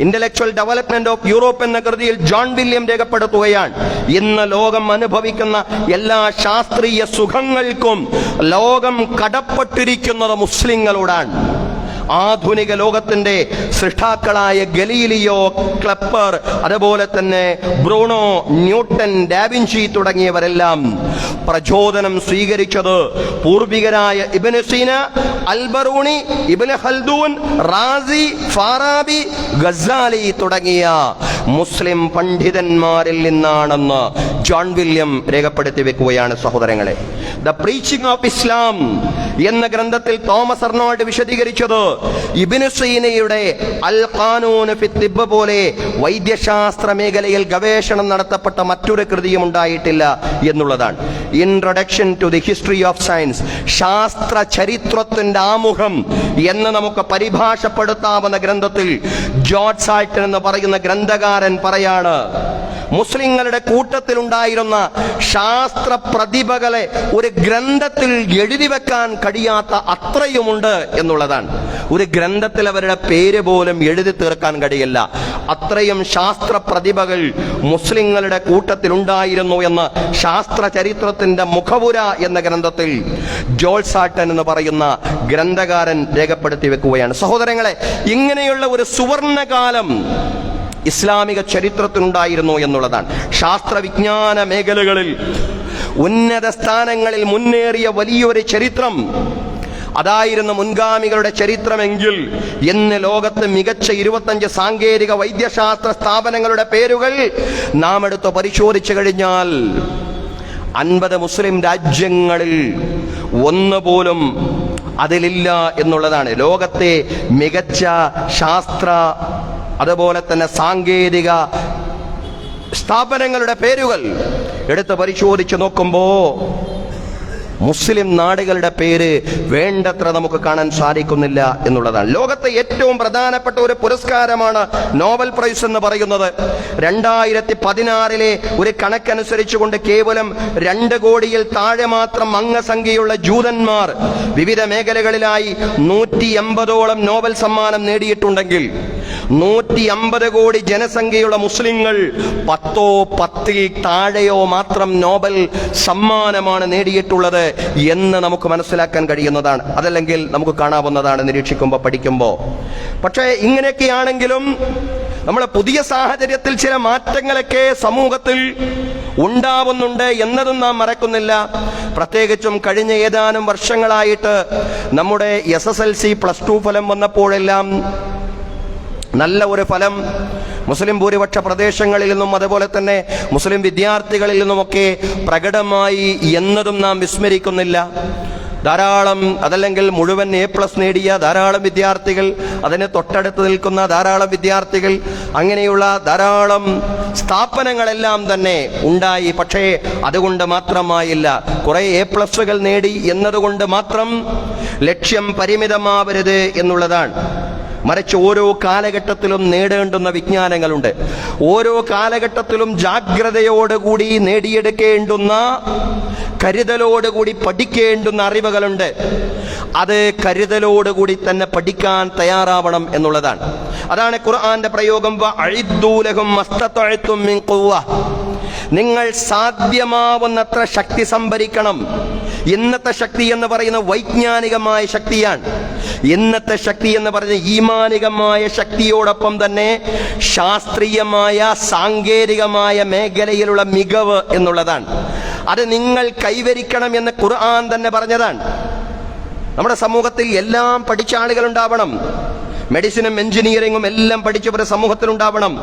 ഇന്റലക്ച്വൽ ഡെവലപ്മെന്റ് ഓഫ് യൂറോപ്പ് എന്ന കൃതിയിൽ ജോൺ വില്യം രേഖപ്പെടുത്തുകയാണ്, ഇന്ന് ലോകം അനുഭവിക്കുന്ന എല്ലാ ശാസ്ത്രീയ സുഖങ്ങൾക്കും ലോകം കടപ്പെട്ടിരിക്കുന്നത് മുസ്ലിങ്ങളോടാണ്. ആധുനിക ലോകത്തിന്റെ സൃഷ്ടാക്കളായ ഗലീലിയോ, ക്ലെപ്പർ, അതുപോലെ തന്നെ ബ്രൂണോ, ന്യൂട്ടൻ, ഡാവിഞ്ചി തുടങ്ങിയവരെല്ലാം പ്രചോദനം സ്വീകരിച്ചത് പൂർവികരായ ഇബ്നു സീന, അൽബറൂണി, ഇബ്നു ഖൽദൂൻ, റാസി, ഫാറാബി, ഗസാലി തുടങ്ങിയ മുസ്ലിം പണ്ഡിതന്മാരിൽ നിന്നാണെന്ന് ജോൺ വില്യം രേഖപ്പെടുത്തി വെക്കുകയാണ്. സഹോദരങ്ങളെ, ദ പ്രീച്ചിങ് ഓഫ് ഇസ്ലാം എന്ന ഗ്രന്ഥത്തിൽ തോമസ് അർണോൾഡ് വിശദീകരിച്ചത് ഇബ്നു സീനയുടെ അൽ ഖാനൂൻ ഫി തിബ്ബ് പോലെ വൈദ്യശാസ്ത്ര മേഖലയിൽ ഗവേഷണം നടത്തപ്പെട്ട മറ്റൊരു കൃതിയും ഉണ്ടായിട്ടില്ല എന്നുള്ളതാണ്. Introduction to the history of science, ശാസ്ത്ര ചരിത്രത്തിന്റെ ആമുഖം എന്ന് നമുക്ക് പരിഭാഷപ്പെടുത്താവുന്ന ഗ്രന്ഥത്തിൽ ജോർജ് സാൾട്ടൻ എന്ന് പറയുന്ന ഗ്രന്ഥകാരൻ പറയാണ്, മുസ്ലിങ്ങളുടെ കൂട്ടത്തിലുണ്ടായിരുന്ന ശാസ്ത്ര പ്രതിഭകളെ ഒരു ഗ്രന്ഥത്തിൽ എഴുതി വെക്കാൻ കഴിയാത്ത അത്രയുമുണ്ട് എന്നുള്ളതാണ്. ഒരു ഗ്രന്ഥത്തിൽ അവരുടെ പേര് പോലും എഴുതി തീർക്കാൻ കഴിയില്ല. അത്രയും ശാസ്ത്ര പ്രതിഭകൾ മുസ്ലിങ്ങളുടെ കൂട്ടത്തിലുണ്ടായിരുന്നു എന്ന് ശാസ്ത്ര ചരിത്രത്തിന്റെ മുഖവുര എന്ന ഗ്രന്ഥത്തിൽ ജോർജ് സാൾട്ടൻ എന്ന് പറയുന്ന ഗ്രന്ഥകാരൻ രേഖപ്പെടുത്തി വെക്കുകയാണ്. സഹോദരങ്ങളെ, ഇങ്ങനെയുള്ള ഒരു സുവർണകാലം ഇസ്ലാമിക ചരിത്രത്തിനുണ്ടായിരുന്നു എന്നുള്ളതാണ്. ശാസ്ത്രവിജ്ഞാന മേഖലകളിൽ ഉന്നത സ്ഥാനങ്ങളിൽ മുന്നേറിയ വലിയൊരു ചരിത്രം അതായിരുന്നു മുൻഗാമികളുടെ ചരിത്രമെങ്കിൽ ഇന്ന് ലോകത്ത് മികച്ച 25 സാങ്കേതിക വൈദ്യശാസ്ത്ര സ്ഥാപനങ്ങളുടെ പേരുകൾ നാം എടുത്ത് പരിശോധിച്ചു കഴിഞ്ഞാൽ 50 മുസ്ലിം രാജ്യങ്ങളിൽ ഒന്നുപോലും അതിലില്ല എന്നുള്ളതാണ്. ലോകത്തെ മികച്ച ശാസ്ത്ര അതുപോലെ തന്നെ സാങ്കേതിക സ്ഥാപനങ്ങളുടെ പേരുകൾ എടുത്ത് പരിശോധിച്ച് നോക്കുമ്പോൾ മുസ്ലിം നാടുകളുടെ പേര് വേണ്ടത്ര നമുക്ക് കാണാൻ സാധിക്കുന്നില്ല എന്നുള്ളതാണ്. ലോകത്തെ ഏറ്റവും പ്രധാനപ്പെട്ട ഒരു പുരസ്കാരമാണ് നോബൽ പ്രൈസ് എന്ന് പറയുന്നത്. 2016 ഒരു കണക്കനുസരിച്ചുകൊണ്ട് കേവലം 2 കോടിയിൽ താഴെ മാത്രം അംഗസംഖ്യയുള്ള ജൂതന്മാർ വിവിധ മേഖലകളിലായി 180ഓളം നോബൽ സമ്മാനം നേടിയിട്ടുണ്ടെങ്കിൽ 150 കോടി ജനസംഖ്യയുള്ള മുസ്ലിങ്ങൾ 10 താഴെയോ മാത്രം നോബൽ സമ്മാനമാണ് നേടിയിട്ടുള്ളത് എന്ന് നമുക്ക് മനസ്സിലാക്കാൻ കഴിയുന്നതാണ്. അതല്ലെങ്കിൽ നമുക്ക് കാണാവുന്നതാണ് നിരീക്ഷിക്കുമ്പോൾ, പഠിക്കുമ്പോൾ. പക്ഷേ ഇങ്ങനെയൊക്കെയാണെങ്കിലും നമ്മളെ പുതിയ സാഹചര്യത്തിൽ ചില മാറ്റങ്ങളൊക്കെ സമൂഹത്തിൽ ഉണ്ടാവുന്നുണ്ട് എന്നതും നാം മറക്കുന്നില്ല. പ്രത്യേകിച്ചും കഴിഞ്ഞ ഏതാനും വർഷങ്ങളായിട്ട് നമ്മുടെ SSLC +2 ഫലം വന്നപ്പോഴെല്ലാം നല്ല ഒരു ഫലം മുസ്ലിം ഭൂരിപക്ഷ പ്രദേശങ്ങളിൽ നിന്നും അതുപോലെ തന്നെ മുസ്ലിം വിദ്യാർത്ഥികളിൽ നിന്നുമൊക്കെ പ്രകടമായി എന്നതും നാം വിസ്മരിക്കുന്നില്ല. ധാരാളം, അതല്ലെങ്കിൽ മുഴുവൻ A+ നേടിയ ധാരാളം വിദ്യാർത്ഥികൾ, അതിന് തൊട്ടടുത്ത് നിൽക്കുന്ന ധാരാളം വിദ്യാർത്ഥികൾ, അങ്ങനെയുള്ള ധാരാളം സ്ഥാപനങ്ങളെല്ലാം തന്നെ ഉണ്ടായി. പക്ഷേ അതുകൊണ്ട് മാത്രമായില്ല. കുറെ A+കൾ നേടി എന്നതുകൊണ്ട് മാത്രം ലക്ഷ്യം പരിമിതമാവരുത് എന്നുള്ളതാണ്. മറിച്ച് ഓരോ കാലഘട്ടത്തിലും നേടേണ്ടുന്ന വിജ്ഞാനങ്ങളുണ്ട്. ഓരോ കാലഘട്ടത്തിലും ജാഗ്രതയോടുകൂടി നേടിയെടുക്കേണ്ടുന്ന, കരുതലോടുകൂടി പഠിക്കേണ്ടുന്ന അറിവുകളുണ്ട്. അത് കരുതലോടുകൂടി തന്നെ പഠിക്കാൻ തയ്യാറാവണം എന്നുള്ളതാണ്. അതാണ് ഖുർആന്റെ പ്രയോഗം, നിങ്ങൾ സാധ്യമാവുന്നത്ര ശക്തി സംഭരിക്കണം. ഇന്നത്തെ ശക്തി എന്ന് പറയുന്ന വൈജ്ഞാനികമായ ശക്തിയാണ്. ഇന്നത്തെ ശക്തി എന്ന് പറയുന്ന ഈമാനികമായ ശക്തിയോടൊപ്പം തന്നെ ശാസ്ത്രീയമായ സാങ്കേതികമായ മേഖലയിലുള്ള മികവ് എന്നുള്ളതാണ്. അത് നിങ്ങൾ കൈവരിക്കണം എന്ന് ഖുർആൻ തന്നെ പറഞ്ഞതാണ്. നമ്മുടെ സമൂഹത്തിൽ എല്ലാം പഠിച്ച ആളുകളുണ്ടാവണം. മെഡിസിനും എഞ്ചിനീയറിംഗും എല്ലാം പഠിച്ചവർ സമൂഹത്തിലുണ്ടാവണം.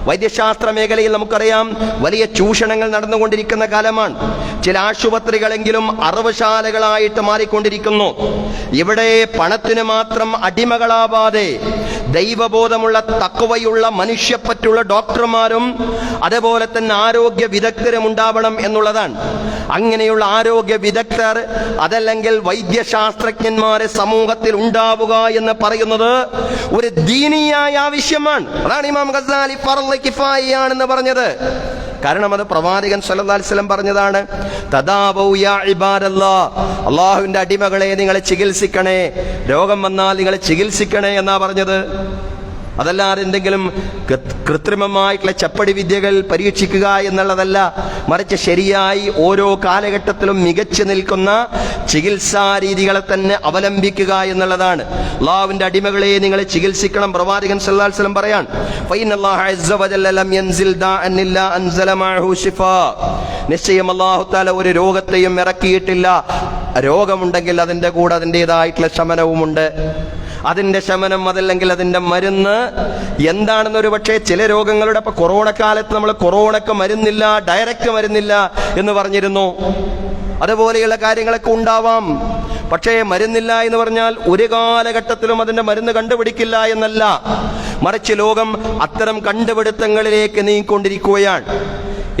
വൈദ്യശാസ്ത്ര മേഖലയിൽ നമുക്കറിയാം വലിയ ചൂഷണങ്ങൾ നടന്നുകൊണ്ടിരിക്കുന്ന കാലമാണ്. ചില ആശുപത്രികളെങ്കിലും അറവുശാലകളായിട്ട് മാറിക്കൊണ്ടിരിക്കുന്നു. ഇവിടെ പണത്തിന് മാത്രം അടിമകളാവാതെ ദൈവബോധമുള്ള, തഖ്വയുള്ള, മനുഷ്യപ്പറ്റുള്ള ഡോക്ടർമാരും അതുപോലെ തന്നെ ആരോഗ്യ വിദഗ്ധരും ഉണ്ടാവണം എന്നുള്ളതാണ്. അങ്ങനെയുള്ള ആരോഗ്യ വിദഗ്ധർ അതല്ലെങ്കിൽ വൈദ്യശാസ്ത്രജ്ഞന്മാരെ സമൂഹത്തിൽ ഉണ്ടാവുക എന്ന് പറയുന്നത് ഒരു ദീനിയായ ആവശ്യമാണ്. അതാണ് ഇമാം ഗസാലി ഫർള് കിഫായിയാണെന്ന് പറഞ്ഞത്. കാരണം അത് പ്രവാചകൻ സല്ലല്ലാഹു അലൈഹി വസല്ലം പറഞ്ഞതാണ്. തദാവൂ യാ ഇബാദല്ലാഹ്, അല്ലാഹുവിന്റെ അടിമകളെ നിങ്ങൾ ചികിത്സിക്കണേ, രോഗം വന്നാൽ നിങ്ങൾ ചികിത്സിക്കണേ എന്നാ പറഞ്ഞത്. അതല്ലാതെ എന്തെങ്കിലും കൃത്രിമമായിട്ടുള്ള ചപ്പടി വിദ്യകൾ പരീക്ഷിക്കുക എന്നുള്ളതല്ല. മറിച്ച് ശരിയായി ഓരോ കാലഘട്ടത്തിലും മികച്ചു നിൽക്കുന്ന ചികിത്സാ രീതികളെ തന്നെ അവലംബിക്കുക എന്നുള്ളതാണ്. അല്ലാഹുവിന്റെ അടിമകളെ നിങ്ങൾ ചികിത്സിക്കണം. പ്രവാചകൻ സല്ലല്ലാഹു അലൈഹി വസല്ലം പറയാൻ, ഫഇന്നല്ലാഹ അസ്സ വജല്ല ലം യൻസിൽ ദാഅൻ ഇല്ലാ അൻസല മഅഹു ശിഫാ, നിശ്ചയം അല്ലാഹു തആല ഒരു രോഗത്തെയും ഇറക്കിയിട്ടില്ല. രോഗമുണ്ടെങ്കിൽ അതിന്റെ കൂടെ അതിൻ്റെതായിട്ടുള്ള ശമനവുമുണ്ട്. അതിന്റെ ശമനം അതല്ലെങ്കിൽ അതിന്റെ മരുന്ന് എന്താണെന്നൊരു പക്ഷേ ചില രോഗങ്ങളുടെ, ഇപ്പൊ കൊറോണ കാലത്ത് നമ്മൾ കൊറോണക്ക് മരുന്നില്ല, ഡയറക്റ്റ് മരുന്നില്ല എന്ന് പറഞ്ഞിരുന്നു. അതുപോലെയുള്ള കാര്യങ്ങളൊക്കെ ഉണ്ടാവാം. പക്ഷേ മരുന്നില്ല എന്ന് പറഞ്ഞാൽ ഒരു കാലഘട്ടത്തിലും അതിന്റെ മരുന്ന് കണ്ടുപിടിക്കില്ല എന്നല്ല. മറിച്ച് ലോകം അത്തരം കണ്ടുപിടുത്തങ്ങളിലേക്ക് നീങ്ങിക്കൊണ്ടിരിക്കുകയാണ്.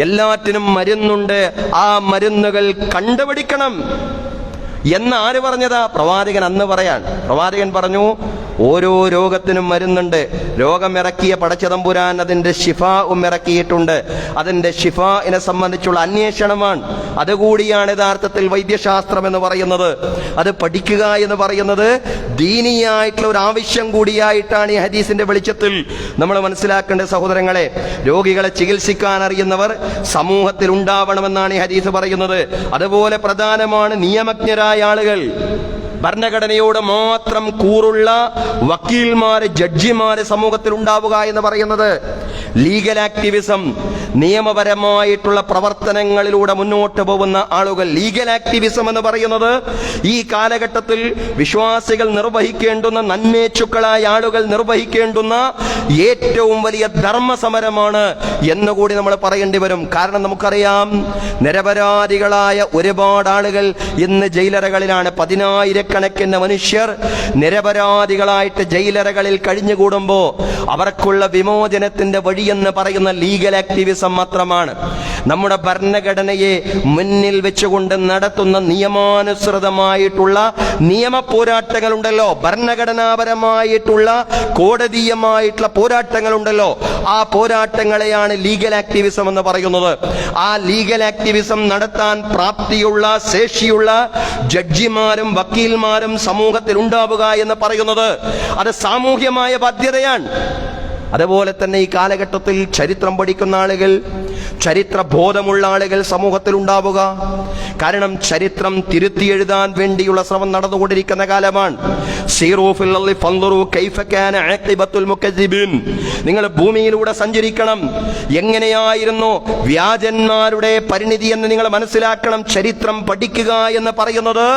എല്ലാറ്റിനും മരുന്നുണ്ട്. ആ മരുന്നുകൾ കണ്ടുപിടിക്കണം എന്ന് ആര് പറഞ്ഞതാ? പ്രവാചകൻ അന്ന് പറയാൻ. പ്രവാചകൻ പറഞ്ഞു, ഓരോ രോഗത്തിനും മരുന്നുണ്ട്. രോഗം ഇറക്കിയ പടച്ചതമ്പുരാൻ അതിന്റെ ശിഫാഉം ഇറക്കിയിട്ടുണ്ട്. അതിന്റെ ശിഫാഇനെ സംബന്ധിച്ചുള്ള അന്വേഷണമാണ്. അതുകൂടിയാണ് യഥാർത്ഥത്തിൽ വൈദ്യശാസ്ത്രം എന്ന് പറയുന്നത്. അത് പഠിക്കുക എന്ന് പറയുന്നത് ദീനിയായിട്ടുള്ള ഒരു ആവശ്യം കൂടിയായിട്ടാണ് ഈ ഹദീസിന്റെ വെളിച്ചത്തിൽ നമ്മൾ മനസ്സിലാക്കേണ്ട സഹോദരങ്ങളെ. രോഗികളെ ചികിത്സിക്കാൻ അറിയുന്നവർ സമൂഹത്തിൽ ഉണ്ടാവണമെന്നാണ് ഈ ഹദീസ് പറയുന്നത്. അതുപോലെ പ്രധാനമാണ് നിയമജ്ഞരായ ആളുകൾ. ഭരണഘടനയോട് മാത്രം കൂറുള്ള വക്കീൽമാര്, ജഡ്ജിമാര് സമൂഹത്തിൽ ഉണ്ടാവുക എന്ന് പറയുന്നത്. ലീഗൽ ആക്ടിവിസം, നിയമപരമായിട്ടുള്ള പ്രവർത്തനങ്ങളിലൂടെ മുന്നോട്ട് പോകുന്ന ആളുകൾ. ലീഗൽ ആക്ടിവിസം എന്ന് പറയുന്നത് ഈ കാലഘട്ടത്തിൽ വിശ്വാസികൾ നിർവഹിക്കേണ്ടുന്ന, നന്മേച്ചുക്കളായ ആളുകൾ നിർവഹിക്കേണ്ടുന്ന ഏറ്റവും വലിയ ധർമ്മസമരമാണ് എന്നുകൂടി നമ്മൾ പറയേണ്ടി വരും. കാരണം നമുക്കറിയാം, നിരപരാധികളായ ഒരുപാട് ആളുകൾ ഇന്ന് ജയിലറകളിലാണ്. 10,000-കണക്കിന് മനുഷ്യർ നിരപരാധികളായിട്ട് ജയിലറകളിൽ കഴിഞ്ഞുകൂടുമ്പോൾ അവർക്കുള്ള വിമോചനത്തിന്റെ വഴിയെന്ന് പറയുന്ന ലീഗൽ ആക്ടിവിസം മാത്രമാണ്. നമ്മുടെ ഭരണഘടനയെ മുന്നിൽ വെച്ചുകൊണ്ട് നടത്തുന്ന നിയമാനുസൃതമായിട്ടുള്ള നിയമ പോരാട്ടങ്ങളുണ്ടല്ലോ, ഭരണഘടനാപരമായിട്ടുള്ള കോടതീയമായിട്ടുള്ള പോരാട്ടങ്ങളുണ്ടല്ലോ, ആ പോരാട്ടങ്ങളെയാണ് ലീഗൽ ആക്ടിവിസം എന്ന് പറയുന്നത്. ആ ലീഗൽ ആക്ടിവിസം നടത്താൻ പ്രാപ്തിയുള്ള, ശേഷിയുള്ള ജഡ്ജിമാരും വക്കീൽമാരും സമൂഹത്തിൽ ഉണ്ടാവുക എന്ന് പറയുന്നത് അത് സാമൂഹ്യമായ ബാധ്യതയാണ്. അതുപോലെ തന്നെ ഈ കാലഘട്ടത്തിൽ ചരിത്രം പഠിക്കുന്ന ആളുകൾ, ചരിത്ര ബോധമുള്ള ആളുകൾ സമൂഹത്തിൽ ഉണ്ടാവുക. കാരണം ചരിത്രം തിരുത്തി എഴുതാൻ വേണ്ടിയുള്ള ശ്രമം നടന്നുകൊണ്ടിരിക്കുന്ന കാലമാണ്. നിങ്ങൾ ഭൂമിയിലൂടെ സഞ്ചരിക്കണം. എങ്ങനെയായിരുന്നു വ്യാജന്മാരുടെ പരിണിതി എന്ന് നിങ്ങൾ മനസ്സിലാക്കണം. ചരിത്രം പഠിക്കുക എന്ന് പറയുന്നത്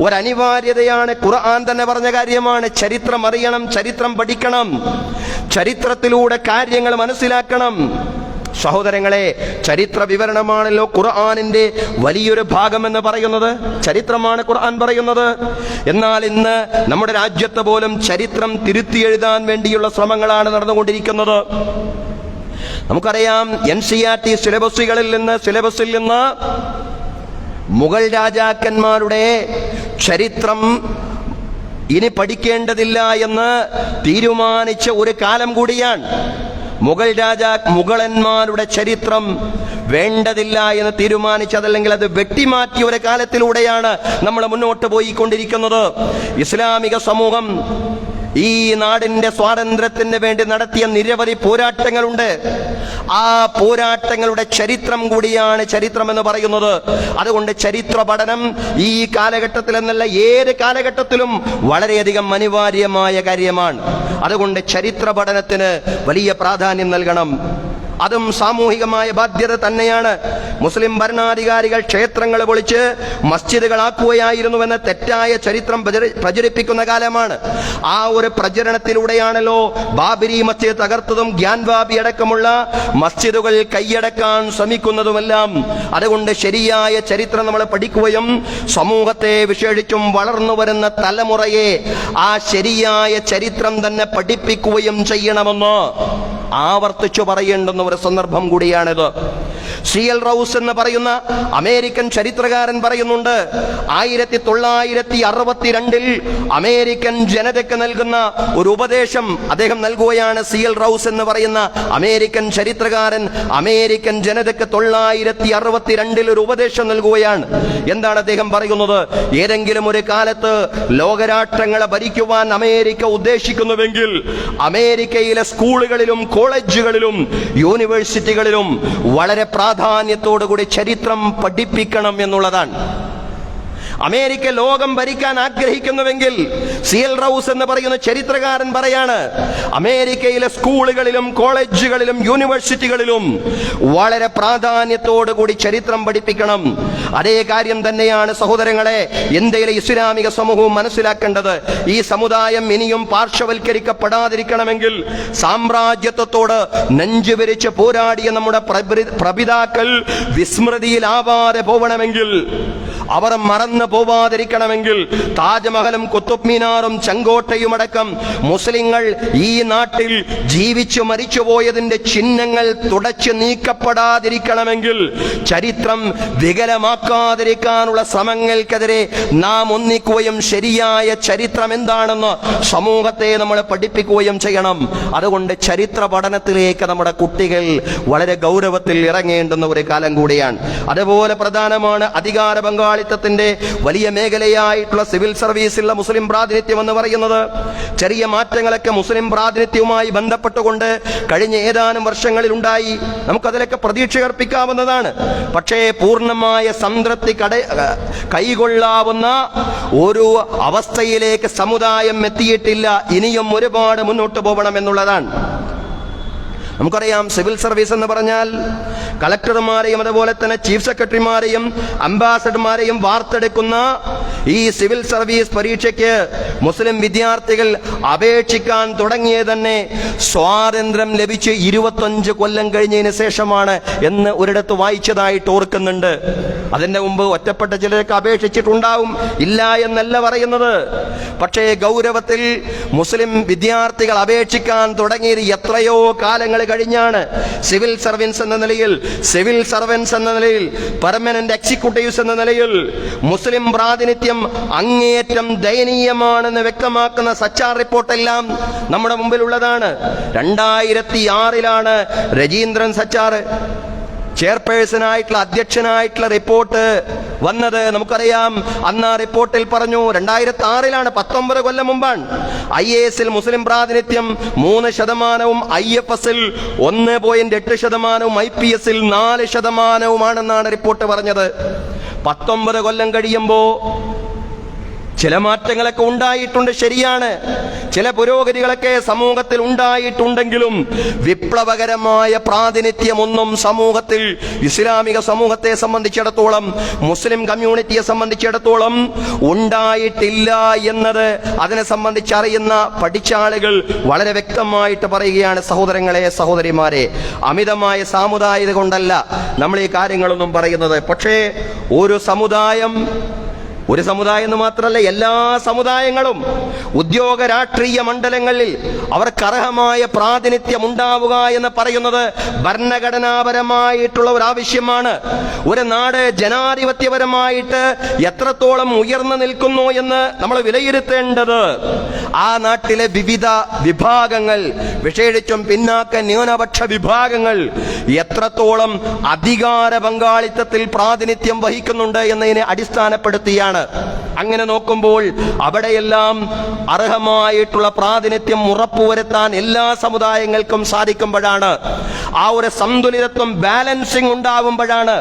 ഒരനിവാര്യതയാണ്. ഖുർആൻ തന്നെ പറഞ്ഞ കാര്യമാണ്. ചരിത്രം അറിയണം, ചരിത്രം പഠിക്കണം, ചരിത്രത്തിലൂടെ കാര്യങ്ങൾ മനസ്സിലാക്കണം. സഹോദരങ്ങളെ, ചരിത്ര വിവരണമാണല്ലോ ഖുർആനിന്റെ വലിയൊരു ഭാഗം എന്ന് പറയുന്നത്. ചരിത്രമാണ് ഖുർആൻ പറയുന്നത്. എന്നാൽ ഇന്ന് നമ്മുടെ രാജ്യത്ത് പോലും ചരിത്രം തിരുത്തി എഴുതാൻ വേണ്ടിയുള്ള ശ്രമങ്ങളാണ് നടന്നുകൊണ്ടിരിക്കുന്നത്. നമുക്കറിയാം, NCERT സിലബസിൽ നിന്ന് മുഗൾ രാജാക്കന്മാരുടെ ചരിത്രം ഇനി പഠിക്കേണ്ടതില്ല എന്ന് തീരുമാനിച്ച ഒരു കാലം കൂടിയാണ്. മുഗളന്മാരുടെ ചരിത്രം വേണ്ടതില്ല എന്ന് തീരുമാനിച്ചതല്ലെങ്കിൽ അത് വെട്ടിമാറ്റിയ ഒരു കാലത്തിലൂടെയാണ് നമ്മൾ മുന്നോട്ട് പോയിക്കൊണ്ടിരിക്കുന്നത്. ഇസ്ലാമിക സമൂഹം ഈ നാടിന്റെ സ്വാതന്ത്ര്യത്തിന് വേണ്ടി നടത്തിയ നിരവധി പോരാട്ടങ്ങളുണ്ട്. ആ പോരാട്ടങ്ങളുടെ ചരിത്രം കൂടിയാണ് ചരിത്രം എന്ന് പറയുന്നത്. അതുകൊണ്ട് ചരിത്ര പഠനം ഈ കാലഘട്ടത്തിൽ എന്നല്ല ഏത് കാലഘട്ടത്തിലും വളരെയധികം അനിവാര്യമായ കാര്യമാണ്. അതുകൊണ്ട് ചരിത്ര പഠനത്തിന് വലിയ പ്രാധാന്യം നൽകണം. അതും സാമൂഹികമായ ബാധ്യത തന്നെയാണ്. മുസ്ലിം ഭരണാധികാരികൾ ക്ഷേത്രങ്ങൾ പൊളിച്ച് മസ്ജിദുകളാക്കുകയായിരുന്നുവെന്ന തെറ്റായ ചരിത്രം പ്രചരിപ്പിക്കുന്ന കാലമാണ്. ആ ഒരു പ്രചരണത്തിലൂടെയാണല്ലോ ബാബരി മസ്ജിദ് തകർത്തതും ഗ്യാൻവാബി അടക്കമുള്ള മസ്ജിദുകൾ കൈയടക്കാൻ ശ്രമിക്കുന്നതുമെല്ലാം. അതുകൊണ്ട് ശരിയായ ചരിത്രം നമ്മൾ പഠിക്കുകയും സമൂഹത്തെ വിശേഷിച്ചും വളർന്നു വരുന്ന തലമുറയെ ആ ശരിയായ ചരിത്രം തന്നെ പഠിപ്പിക്കുകയും ചെയ്യണമെന്ന് ആവർത്തിച്ചു പറയേണ്ടുന്ന ഒരു സന്ദർഭം കൂടിയാണിത്. C.L. റൗസ് എന്ന് പറയുന്ന അമേരിക്കൻ ചരിത്രകാരൻ പറയുന്നുണ്ട്, 1962 അമേരിക്കൻ ജനതയ്ക്ക് നൽകുന്ന ഒരു ഉപദേശം അദ്ദേഹം നൽകുകയാണ്. C.L. റൗസ് എന്ന് പറയുന്ന അമേരിക്കൻ ചരിത്രകാരൻ അമേരിക്കൻ ജനതയ്ക്ക് 1962 ഒരു ഉപദേശം നൽകുകയാണ്. എന്താണ് അദ്ദേഹം പറയുന്നത്? ഏതെങ്കിലും ഒരു കാലത്ത് ലോകരാഷ്ട്രങ്ങളെ ഭരിക്കുവാൻ അമേരിക്ക ഉദ്ദേശിക്കുന്നുവെങ്കിൽ അമേരിക്കയിലെ സ്കൂളുകളിലും കോളേജുകളിലും യൂണിവേഴ്സിറ്റികളിലും വളരെ പ്രാധാന്യത്തോടുകൂടി ചരിത്രം പഠിപ്പിക്കണം എന്നുള്ളതാണ്. അമേരിക്ക ലോകം ഭരിക്കാൻ ആഗ്രഹിക്കുന്നുവെങ്കിൽ C.L. റൗസ് എന്ന് പറയുന്ന ചരിത്രകാരൻ പറയാണ്, അമേരിക്കയിലെ സ്കൂളുകളിലും കോളേജുകളിലും യൂണിവേഴ്സിറ്റികളിലും വളരെ പ്രാധാന്യത്തോടുകൂടി ചരിത്രം പഠിപ്പിക്കണം. അതേ കാര്യം തന്നെയാണ് സഹോദരങ്ങളെ ഇന്ത്യയിലെ ഇസ്ലാമിക സമൂഹവും മനസ്സിലാക്കേണ്ടത്. ഈ സമുദായം ഇനിയും പാർശ്വവൽക്കരിക്കപ്പെടാതിരിക്കണമെങ്കിൽ, സാമ്രാജ്യത്വത്തോട് നെഞ്ചുവിരിച്ച് പോരാടിയ നമ്മുടെ പ്രപിതാക്കൾ വിസ്മൃതിയിലാവാതെ പോവണമെങ്കിൽ, അവർ മറന്നു പോവാതിരിക്കണമെങ്കിൽ, താജ്മഹലും കുത്തുബ് മീനാറും ചെങ്കോട്ടയും അടക്കം മുസ്ലിങ്ങൾ ഈ നാട്ടിൽ ജീവിച്ചു മരിച്ചുപോയതിന്റെ ചിഹ്നങ്ങൾ തുടച്ചു നീക്കപ്പെടാതിരിക്കണമെങ്കിൽ, ചരിത്രം വികലമാക്കാതിരിക്കാനുള്ള ശ്രമങ്ങൾക്കെതിരെ നാം ഒന്നിക്കുകയും ശരിയായ ചരിത്രം എന്താണെന്ന് സമൂഹത്തെ നമ്മൾ പഠിപ്പിക്കുകയും ചെയ്യണം. അതുകൊണ്ട് ചരിത്ര പഠനത്തിലേക്ക് നമ്മുടെ കുട്ടികൾ വളരെ ഗൗരവത്തിൽ ഇറങ്ങേണ്ടുന്ന ഒരു കാലം കൂടിയാണ്. അതുപോലെ പ്രധാനമാണ് അധികാര പങ്കാളിത്തത്തിന്റെ വലിയ മേഖലയായിട്ടുള്ള സിവിൽ സർവീസിലുള്ള മുസ്ലിം പ്രാതിനിധ്യം എന്ന് പറയുന്നത്. ചെറിയ മാറ്റങ്ങളൊക്കെ മുസ്ലിം പ്രാതിനിധ്യവുമായി ബന്ധപ്പെട്ടുകൊണ്ട് കഴിഞ്ഞ ഏതാനും വർഷങ്ങളിൽ ഉണ്ടായി. നമുക്കതിലൊക്കെ പ്രതീക്ഷ അർപ്പിക്കാവുന്നതാണ്. പക്ഷേ പൂർണ്ണമായ സംതൃപ്തി കൈകൊള്ളാവുന്ന ഒരു അവസ്ഥയിലേക്ക് സമുദായം എത്തിയിട്ടില്ല. ഇനിയും ഒരുപാട് മുന്നോട്ട് പോകണം എന്നുള്ളതാണ്. നമുക്കറിയാം, സിവിൽ സർവീസ് എന്ന് പറഞ്ഞാൽ കളക്ടർമാരെയും അതുപോലെ തന്നെ ചീഫ് സെക്രട്ടറിമാരെയും അംബാസഡർമാരെയും വാർത്തെടുക്കുന്ന ഈ സിവിൽ സർവീസ് പരീക്ഷയ്ക്ക് മുസ്ലിം വിദ്യാർത്ഥികൾ അപേക്ഷിക്കാൻ തുടങ്ങിയത് തന്നെ സ്വാതന്ത്ര്യം ലഭിച്ച് 25 കൊല്ലം കഴിഞ്ഞതിന് ശേഷമാണ് എന്ന് ഒരിടത്ത് വായിച്ചതായിട്ട് ഓർക്കുന്നുണ്ട്. അതിന്റെ മുമ്പ് ഒറ്റപ്പെട്ട ചിലരൊക്കെ അപേക്ഷിച്ചിട്ടുണ്ടാവും, ഇല്ല എന്നല്ല പറയുന്നത്. പക്ഷേ ഗൗരവത്തിൽ മുസ്ലിം വിദ്യാർത്ഥികൾ അപേക്ഷിക്കാൻ തുടങ്ങിയത് എത്രയോ കാലങ്ങൾ കഴിഞ്ഞാണ്. സിവിൽ സർവീസ് എന്ന നിലയിൽ, സിവിൽ സർവൻസ് എന്ന നിലയിൽ, പെർമനന്റ് എക്സിക്യൂട്ടീവ്സ് എന്ന നിലയിൽ മുസ്ലിം പ്രാതിനിധ്യം അങ്ങേയറ്റം ദയനീയമാണെന്ന് വ്യക്തമാക്കുന്ന സച്ചാർ റിപ്പോർട്ടെല്ലാം നമ്മുടെ മുമ്പിലുള്ളതാണ്. 2006 രജീന്ദ്രൻ സച്ചാർ ചെയർപേഴ്സണായിട്ടുള്ള അധ്യക്ഷനായിട്ടുള്ള റിപ്പോർട്ട് വന്നത്. നമുക്കറിയാം, അന്ന് ആ റിപ്പോർട്ടിൽ പറഞ്ഞു 2006 19 കൊല്ലം മുമ്പാണ്. IAS മുസ്ലിം പ്രാതിനിധ്യം 3%, IFS 1.8%, IPS 4%, റിപ്പോർട്ട് പറഞ്ഞത്. 19 കൊല്ലം കഴിയുമ്പോ ചില മാറ്റങ്ങളൊക്കെ ഉണ്ടായിട്ടുണ്ട്, ശരിയാണ്. ചില പുരോഗതികളൊക്കെ സമൂഹത്തിൽ ഉണ്ടായിട്ടുണ്ടെങ്കിലും വിപ്ലവകരമായ പ്രാതിനിധ്യമൊന്നും സമൂഹത്തിൽ, ഇസ്ലാമിക സമൂഹത്തെ സംബന്ധിച്ചിടത്തോളം, മുസ്ലിം കമ്മ്യൂണിറ്റിയെ സംബന്ധിച്ചിടത്തോളം ഉണ്ടായിട്ടില്ല എന്നത് അതിനെ സംബന്ധിച്ചറിയുന്ന പഠിച്ച ആളുകൾ വളരെ വ്യക്തമായിട്ട് പറയുകയാണ്. സഹോദരങ്ങളെ, സഹോദരിമാരെ, അമിതമായ സാമുദായികത കൊണ്ടല്ല നമ്മൾ ഈ കാര്യങ്ങളൊന്നും പറയുന്നത്. പക്ഷേ ഒരു സമുദായം ഒരു സമുദായം എന്ന് മാത്രമല്ല, എല്ലാ സമുദായങ്ങളും ഉദ്യോഗ രാഷ്ട്രീയ മണ്ഡലങ്ങളിൽ അവർക്ക് അർഹമായ പ്രാതിനിധ്യം ഉണ്ടാവുക എന്ന് പറയുന്നത് ഭരണഘടനാപരമായിട്ടുള്ള ഒരു ആവശ്യമാണ്. ഒരു നാട് ജനാധിപത്യപരമായിട്ട് എത്രത്തോളം ഉയർന്നു നിൽക്കുന്നു എന്ന് നമ്മൾ വിലയിരുത്തേണ്ടത് ആ നാട്ടിലെ വിവിധ വിഭാഗങ്ങൾ, വിശേഷിച്ചും പിന്നാക്ക ന്യൂനപക്ഷ വിഭാഗങ്ങൾ എത്രത്തോളം അധികാര പങ്കാളിത്തത്തിൽ പ്രാതിനിധ്യം വഹിക്കുന്നുണ്ട് എന്നതിനെ അടിസ്ഥാനപ്പെടുത്തിയാണ്. അങ്ങനെ നോക്കുമ്പോൾ അവിടെയെല്ലാം അർഹമായിട്ടുള്ള പ്രാതിനിധ്യം ഉറപ്പുവരുത്താൻ എല്ലാ സമുദായങ്ങൾക്കും സാധിക്കുമ്പോഴാണ്, ആ ഒരു സന്തുലിതത്വം, ബാലൻസിംഗ് ഉണ്ടാവുമ്പോഴാണ്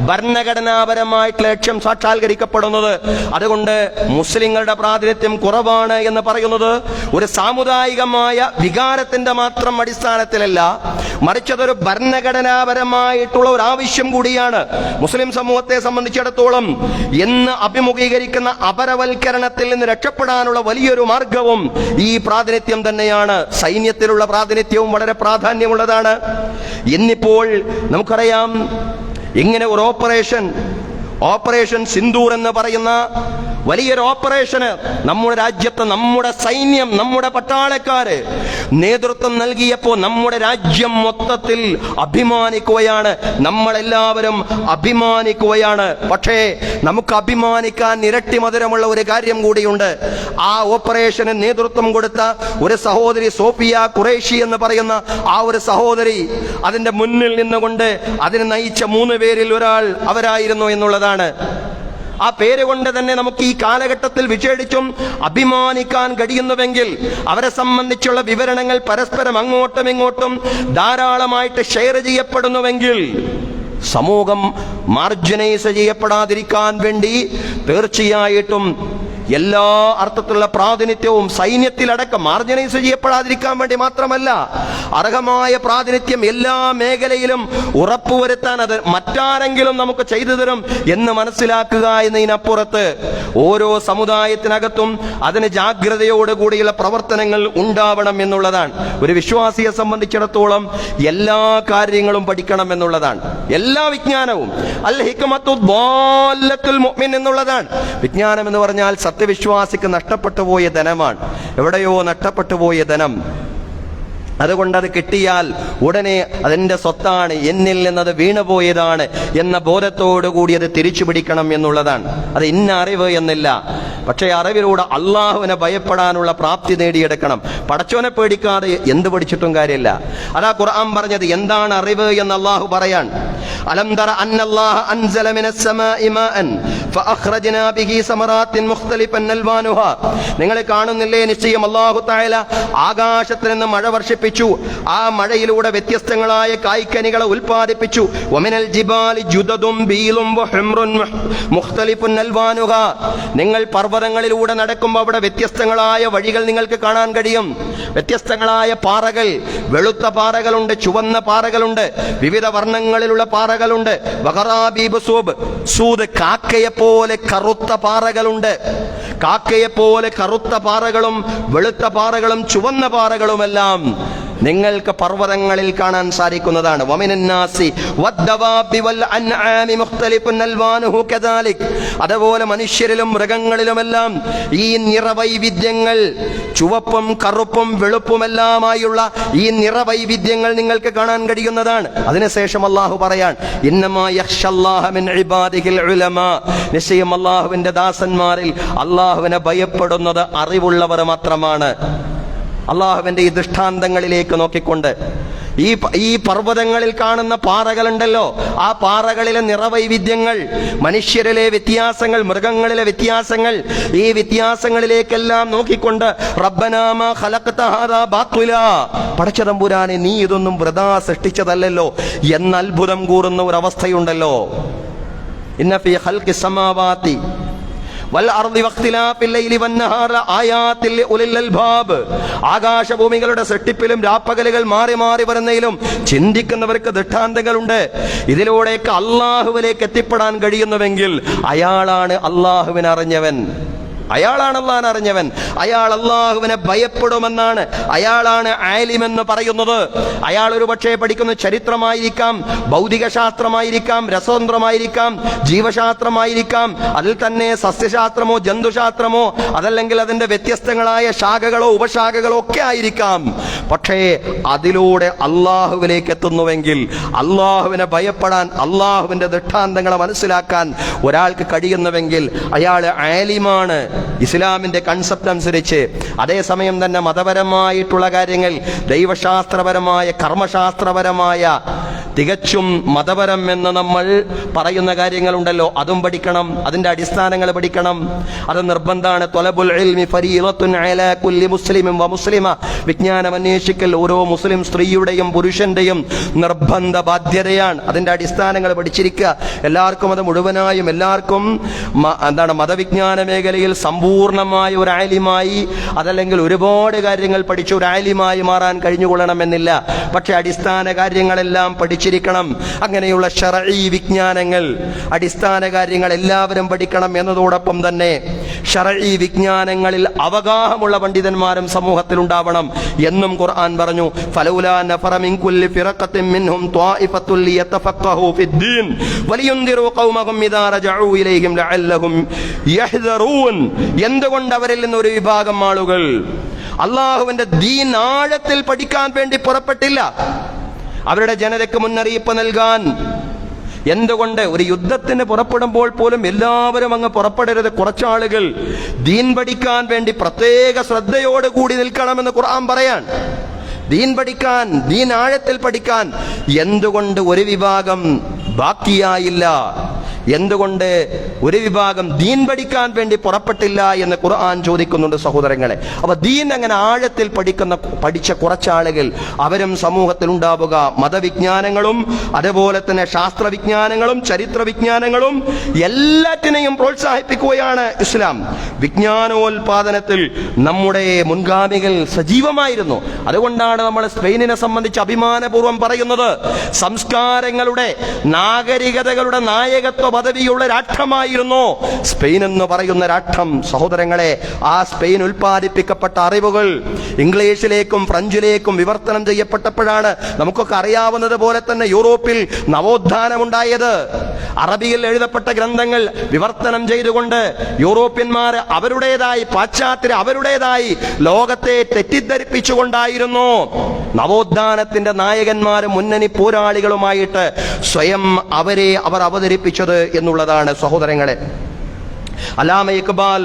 ഭരണഘടനാപരമായിട്ടുള്ള ലക്ഷ്യം സാക്ഷാത്കരിക്കപ്പെടുന്നത്. അതുകൊണ്ട് മുസ്ലിങ്ങളുടെ പ്രാതിനിധ്യം കുറവാണ് എന്ന് പറയുന്നത് ഒരു സാമുദായികമായ വികാരത്തിന്റെ മാത്രം അടിസ്ഥാനത്തിലല്ല, മറിച്ച് അതൊരു ഭരണഘടനാപരമായിട്ടുള്ള ഒരു ആവശ്യം കൂടിയാണ്. മുസ്ലിം സമൂഹത്തെ സംബന്ധിച്ചിടത്തോളം എന്ന് അഭിമുഖീകരിക്കുന്ന അപരവൽക്കരണത്തിൽ നിന്ന് രക്ഷപ്പെടാനുള്ള വലിയൊരു മാർഗവും ഈ പ്രാതിനിധ്യം തന്നെയാണ്. സൈന്യത്തിലുള്ള പ്രാതിനിധ്യവും വളരെ പ്രാധാന്യമുള്ളതാണ്. ഇന്നിപ്പോൾ നമുക്കറിയാം, ഇങ്ങനെ ഒരു ഓപ്പറേഷൻ സിന്ദൂർ എന്ന് പറയുന്ന വലിയൊരു ഓപ്പറേഷന് നമ്മുടെ രാജ്യത്ത് നമ്മുടെ സൈന്യം, നമ്മുടെ പട്ടാളക്കാര് നേതൃത്വം നൽകിയപ്പോൾ നമ്മുടെ രാജ്യം മൊത്തത്തിൽ അഭിമാനിക്കുകയാണ്, നമ്മളെല്ലാവരും അഭിമാനിക്കുകയാണ്. പക്ഷേ നമുക്ക് അഭിമാനിക്കാൻ ഇരട്ടി മധുരമുള്ള ഒരു കാര്യം കൂടിയുണ്ട്. ആ ഓപ്പറേഷന് നേതൃത്വം കൊടുത്ത ഒരു സഹോദരി സോഫിയ ഖുറൈഷി എന്ന് പറയുന്ന ആ ഒരു സഹോദരി, അതിന്റെ മുന്നിൽ നിന്നുകൊണ്ട് അതിനെ നയിച്ച 3 പേരിൽ ഒരാൾ അവരായിരുന്നു എന്നുള്ളതാണ്. ആ പേര് കൊണ്ട് തന്നെ നമുക്ക് ഈ കാലഘട്ടത്തിൽ വിശേഷിച്ചും അഭിമാനിക്കാൻ കഴിയുന്നുവെങ്കിൽ, അവരെ സംബന്ധിച്ചുള്ള വിവരണങ്ങൾ പരസ്പരം അങ്ങോട്ടും ഇങ്ങോട്ടും ധാരാളമായിട്ട് ഷെയർ ചെയ്യപ്പെടുന്നുവെങ്കിൽ, സമൂഹം മാർജിനൈസ് ചെയ്യപ്പെടാതിരിക്കാൻ വേണ്ടി തീർച്ചയായിട്ടും എല്ലാ അർത്ഥത്തിലുള്ള പ്രാതിനിധ്യവും സൈന്യത്തിലടക്കം മാർജിനൈസ് ചെയ്യപ്പെടാതിരിക്കാൻ വേണ്ടി മാത്രമല്ല, അർഹമായ പ്രാതിനിധ്യം എല്ലാ മേഖലയിലും ഉറപ്പുവരുത്താൻ അത് മറ്റാരെങ്കിലും നമുക്ക് ചെയ്തു തരും എന്ന് മനസ്സിലാക്കുക എന്നതിനപ്പുറത്ത് ഓരോ സമുദായത്തിനകത്തും അതിന് ജാഗ്രതയോടുകൂടിയുള്ള പ്രവർത്തനങ്ങൾ ഉണ്ടാവണം എന്നുള്ളതാണ്. ഒരു വിശ്വാസിയെ സംബന്ധിച്ചിടത്തോളം എല്ലാ കാര്യങ്ങളും പഠിക്കണം എന്നുള്ളതാണ്. എല്ലാ വിജ്ഞാനവും അൽ ഹിക്മത്തു ദ്വാല്ലത്തുൽ മുഅ്മിൻ എന്നുള്ളതാണ്. വിജ്ഞാനം എന്ന് പറഞ്ഞാൽ സത്യവിശ്വാസിക്ക് നഷ്ടപ്പെട്ടു പോയ ധനമാണ്, എവിടെയോ നഷ്ടപ്പെട്ടു പോയ ധനം. അതുകൊണ്ട് അത് കിട്ടിയാൽ ഉടനെ അതെന്റെ സ്വത്താണ്, എന്നിൽ നിന്നത് വീണുപോയതാണ് എന്ന ബോധത്തോടുകൂടി അത് തിരിച്ചു പിടിക്കണം എന്നുള്ളതാണ്. അത് ഇന്ന അറിവ് എന്നില്ല, പക്ഷേ അറിവിലൂടെ അള്ളാഹുവിനെ ഭയപ്പെടാനുള്ള പ്രാപ്തി നേടിയെടുക്കണം. പടച്ചോനെ പേടിക്കാതെ എന്ത് പഠിച്ചിട്ടും കാര്യമില്ല. അതാ ഖുർആൻ പറഞ്ഞത്. എന്താണ് അറിവ് എന്ന് അള്ളാഹു പറയാൻ, അലം തറ അന്നല്ലാഹ അൻസല മിനസ് സമാഇ മാഅൻ ഫഅഖ്റജ്നാ ബിഹി സമറാത്തിൻ മുഖ്തലിഫൻ അൽവാനുഹാ. നിങ്ങൾ കാണുന്നില്ലേ, നിശ്ചയം അല്ലാഹു തആല ആകാശത്തിൽ നിന്ന് മഴ വർഷിപ്പിച്ചു, ആ മഴയിലൂടെ വ്യത്യസ്തങ്ങളായ കായ്ക്കനികളെ ഉൽപ്പാദിപ്പിച്ചു. വമിനൽ ജിബാലി ജുദദും ബീലും വഹുംറുൻ മുഖ്തലിഫൻ അൽവാനുഹാ. നിങ്ങൾ പർവ്വതങ്ങളിലൂടെ നടക്കുമ്പോൾ അവിടെ വ്യത്യസ്തങ്ങളായ വഴികൾ നിങ്ങൾക്ക് കാണാൻ കഴിയും. വ്യത്യസ്തങ്ങളായ പാറകൾ, വെളുത്ത പാറകളുണ്ട്, ചുവന്ന പാറകളുണ്ട്, വിവിധ വർണ്ണങ്ങളിലുള്ള പാറകളുണ്ട്. വഗറാബീബ് സൂദ്, കാക്കയെ പോലെ കറുത്ത പാറകളുണ്ട്. കാക്കയെ പോലെ കറുത്ത പാറകളും വെളുത്ത പാറകളും ചുവന്ന പാറകളുമെല്ലാം നിങ്ങൾക്ക് പർവ്വതങ്ങളിൽ കാണാൻ സാധിക്കുന്നതാണ്. വമിനന്നാസി വദ്ദവാബി വൽ അൻആമി മുഖ്തലിഫുൻ അൽവാനുഹു കദാലിക്. അതുപോലെ മനുഷ്യരിലും മൃഗങ്ങളിലുമെല്ലാം ഈ നിറവൈവിധ്യങ്ങൾ, ചുവപ്പും കറുപ്പും വെളുപ്പുമെല്ലാമായുള്ള ഈ നിറവൈവിധ്യങ്ങൾ നിങ്ങൾക്ക് കാണാൻ കഴിയുന്നതാണ്. അതിനുശേഷം അല്ലാഹു പറയാൻ, ഇന്നമാ യഖ്ഷല്ലാഹ മിൻ ഇബാദിഹിൽ ഉലമാ. നിശ്ചയം അല്ലാഹുവിന്റെ ദാസന്മാരിൽ അല്ലാഹുവിനെ ഭയപ്പെടുന്നത് അറിവുള്ളവർ മാത്രമാണ്. അള്ളാഹുവിന്റെ ഈ ദൃഷ്ടാന്തങ്ങളിലേക്ക് നോക്കിക്കൊണ്ട് ഈ പർവ്വതങ്ങളിൽ കാണുന്ന പാറകളുണ്ടല്ലോ, ആ പാറകളിലെ നിറവൈവിധ്യങ്ങൾ, മനുഷ്യരിലെ വ്യത്യാസങ്ങൾ, മൃഗങ്ങളിലെ വ്യത്യാസങ്ങൾ, ഈ വ്യത്യാസങ്ങളിലേക്കെല്ലാം നോക്കിക്കൊണ്ട് റബ്ബനാ മാ ഖലഖ്ത ഹാദാ ബാത്തിലാ, പടച്ചതമ്പുരാനെ നീ ഇതൊന്നും വൃഥാ സൃഷ്ടിച്ചതല്ലല്ലോ എന്ന അത്ഭുതം കൂറുന്ന ഒരു അവസ്ഥയുണ്ടല്ലോ. ഇന്ന ഫീ ഖൽഖി സമാവാതി ആകാശഭൂമികളുടെ സൃഷ്ടിപ്പിലും രാപ്പകലുകൾ മാറി മാറി വരുന്നതിലും ചിന്തിക്കുന്നവർക്ക് ദൃഷ്ടാന്തങ്ങളുണ്ട്. ഇതിലൂടെയൊക്കെ അള്ളാഹുവിലേക്ക് എത്തിപ്പെടാൻ കഴിയുന്നുവെങ്കിൽ അയാളാണ് അള്ളാഹുവിനെ അറിഞ്ഞവൻ. അയാളാണ് അള്ളാഹനെ അറിഞ്ഞവൻ, അയാൾ അള്ളാഹുവിനെ ഭയപ്പെടുമെന്നാണ്, അയാളാണ് ആലിമെന്ന് പറയുന്നത്. അയാൾ ഒരു പക്ഷേ പഠിക്കുന്ന ചരിത്രമായിരിക്കാം, ഭൗതിക ശാസ്ത്രമായിരിക്കാം, രസതന്ത്രമായിരിക്കാം, ജീവശാസ്ത്രമായിരിക്കാം, അതിൽ തന്നെ സസ്യശാസ്ത്രമോ ജന്തുശാസ്ത്രമോ അതല്ലെങ്കിൽ അതിന്റെ വ്യത്യസ്തങ്ങളായ ശാഖകളോ ഉപശാഖകളോ ഒക്കെ ആയിരിക്കാം. പക്ഷേ അതിലൂടെ അള്ളാഹുവിലേക്ക് എത്തുന്നുവെങ്കിൽ, അള്ളാഹുവിനെ ഭയപ്പെടാൻ, അള്ളാഹുവിന്റെ ദൃഷ്ടാന്തങ്ങളെ മനസ്സിലാക്കാൻ ഒരാൾക്ക് കഴിയുന്നുവെങ്കിൽ അയാൾ ആലിമാണ് ഇസ്ലാമിന്റെ കൺസെപ്റ്റ് അനുസരിച്ച്. അതേസമയം തന്നെ മതപരമായിട്ടുള്ള കാര്യങ്ങൾ, ദൈവശാസ്ത്രപരമായ കർമ്മശാസ്ത്രപരമായ തികച്ചും മതപരം എന്ന് നമ്മൾ പറയുന്ന കാര്യങ്ങളുണ്ടല്ലോ, അതും പഠിക്കണം, അതിന്റെ അടിസ്ഥാനങ്ങൾ പഠിക്കണം. അത് നിർബന്ധമാണ്. ത്വലബുൽ ഇൽമി ഫരീളത്തുൻ അലാ കുല്ലി മുസ്ലിമിൻ വ മുസ്ലിമ. വിജ്ഞാനം അന്വേഷിക്കൽ ഓരോ മുസ്ലിം സ്ത്രീയുടെയും പുരുഷന്റെയും നിർബന്ധ ബാധ്യതയാണ്. അതിന്റെ അടിസ്ഥാനങ്ങൾ പഠിച്ചിരിക്കുക. എല്ലാവർക്കും അത് മുഴുവനായും, എല്ലാവർക്കും മതവിജ്ഞാന മേഖലയിൽ സമ്പൂർണമായ ഒരു ആലിമായി, അതല്ലെങ്കിൽ ഒരുപാട് കാര്യങ്ങൾ പഠിച്ച ഒരു ആലിമായി മാറാൻ കഴിഞ്ഞുകൊള്ളണമെന്നില്ല. പക്ഷെ അടിസ്ഥാന കാര്യങ്ങളെല്ലാം പഠിച്ചിരിക്കണം. അങ്ങനെയുള്ള ശർഈ വിജ്ഞാനങ്ങൾ, അടിസ്ഥാന കാര്യങ്ങൾ എല്ലാവരും പഠിക്കണം എന്നതോടൊപ്പം തന്നെ ശർഈ വിജ്ഞാനങ്ങളിൽ അവഗാഹമുള്ള പണ്ഡിതന്മാരും സമൂഹത്തിൽ ഉണ്ടാവണം എന്നും ഖുർആൻ പറഞ്ഞു. ഫലൗലാ നഫറ മിൻ കുല്ലി ഫിറഖത്തിൻ മിൻഹും ത്വായിഫത്തുൻ ലിയതഫഖഹു ഫിദ്ദീൻ വലിയുൻദിറു ഖൗമഹും ഇദാ റജഉ ഇലൈഹിം ലഅല്ലഹും യഹ്ദറൂൻ. എന്തുകൊണ്ട് അവരിൽ നിന്ന് ഒരു വിഭാഗം ആളുകൾ അള്ളാഹുവിന്റെ ദീൻ ആഴത്തിൽ പഠിക്കാൻ വേണ്ടി പുറപ്പെട്ടില്ല, അവരുടെ ജനതയ്ക്ക് മുന്നറിയിപ്പ് നൽകാൻ? എന്തുകൊണ്ട്? ഒരു യുദ്ധത്തിന് പുറപ്പെടുമ്പോൾ പോലും എല്ലാവരും അങ്ങ് പുറപ്പെടരുത്. കുറച്ചാളുകൾ ദീൻ പഠിക്കാൻ വേണ്ടി പ്രത്യേക ശ്രദ്ധയോടുകൂടി നിൽക്കണമെന്ന് ഖുർആൻ പറയാൻ. ദീൻ പഠിക്കാൻ, ദീൻ ആഴത്തിൽ പഠിക്കാൻ. എന്തുകൊണ്ട് ഒരു വിഭാഗം ബാക്കിയായില്ല? എന്തുകൊണ്ട് ഒരു വിഭാഗം ദീൻ പഠിക്കാൻ വേണ്ടി പുറപ്പെട്ടില്ല എന്ന് ഖുർആൻ ചോദിക്കുന്നുണ്ട് സഹോദരങ്ങളെ. അപ്പൊ ദീൻ അങ്ങനെ ആഴത്തിൽ പഠിച്ച കുറച്ചാളുകൾ അവരും സമൂഹത്തിൽ ഉണ്ടാവുക. മതവിജ്ഞാനങ്ങളും അതുപോലെ തന്നെ ശാസ്ത്രവിജ്ഞാനങ്ങളും ചരിത്ര വിജ്ഞാനങ്ങളും എല്ലാറ്റിനെയും പ്രോത്സാഹിപ്പിക്കുകയാണ് ഇസ്ലാം. വിജ്ഞാനോൽപാദനത്തിൽ നമ്മുടെ മുൻഗാമികൾ സജീവമായിരുന്നു. അതുകൊണ്ടാണ് നമ്മൾ സ്പെയിനിനെ സംബന്ധിച്ച് അഭിമാനപൂർവ്വം പറയുന്നത്, സംസ്കാരങ്ങളുടെ നാഗരികതകളുടെ നായകത്വ പദവിയുള്ള രാഷ്ട്രമായിരുന്നു സ്പെയിൻ എന്ന് പറയുന്ന രാഷ്ട്രം. സഹോദരങ്ങളെ, ആ സ്പെയിൻ ഉൽപ്പാദിപ്പിക്കപ്പെട്ട അറിവുകൾ ഇംഗ്ലീഷിലേക്കും ഫ്രഞ്ചിലേക്കും വിവർത്തനം ചെയ്യപ്പെട്ടപ്പോഴാണ് നമുക്കൊക്കെ അറിയാവുന്നത് പോലെ തന്നെ യൂറോപ്പിൽ നവോത്ഥാനമുണ്ടായത്. അറബിയിൽ എഴുതപ്പെട്ട ഗ്രന്ഥങ്ങൾ വിവർത്തനം ചെയ്തുകൊണ്ട് യൂറോപ്യന്മാർ അവരുടേതായി, പാശ്ചാത്യർ അവരുടേതായി ലോകത്തെ തെറ്റിദ്ധരിപ്പിച്ചുകൊണ്ടായിരുന്നു നവോത്ഥാനത്തിന്റെ നായകന്മാരും മുന്നണി പോരാളികളുമായിട്ട് സ്വയം അവർ അവതരിപ്പിച്ചത് എന്നുള്ളതാണ് സഹോദരങ്ങളെ. അല്ലാമ ഇഖ്ബാൽ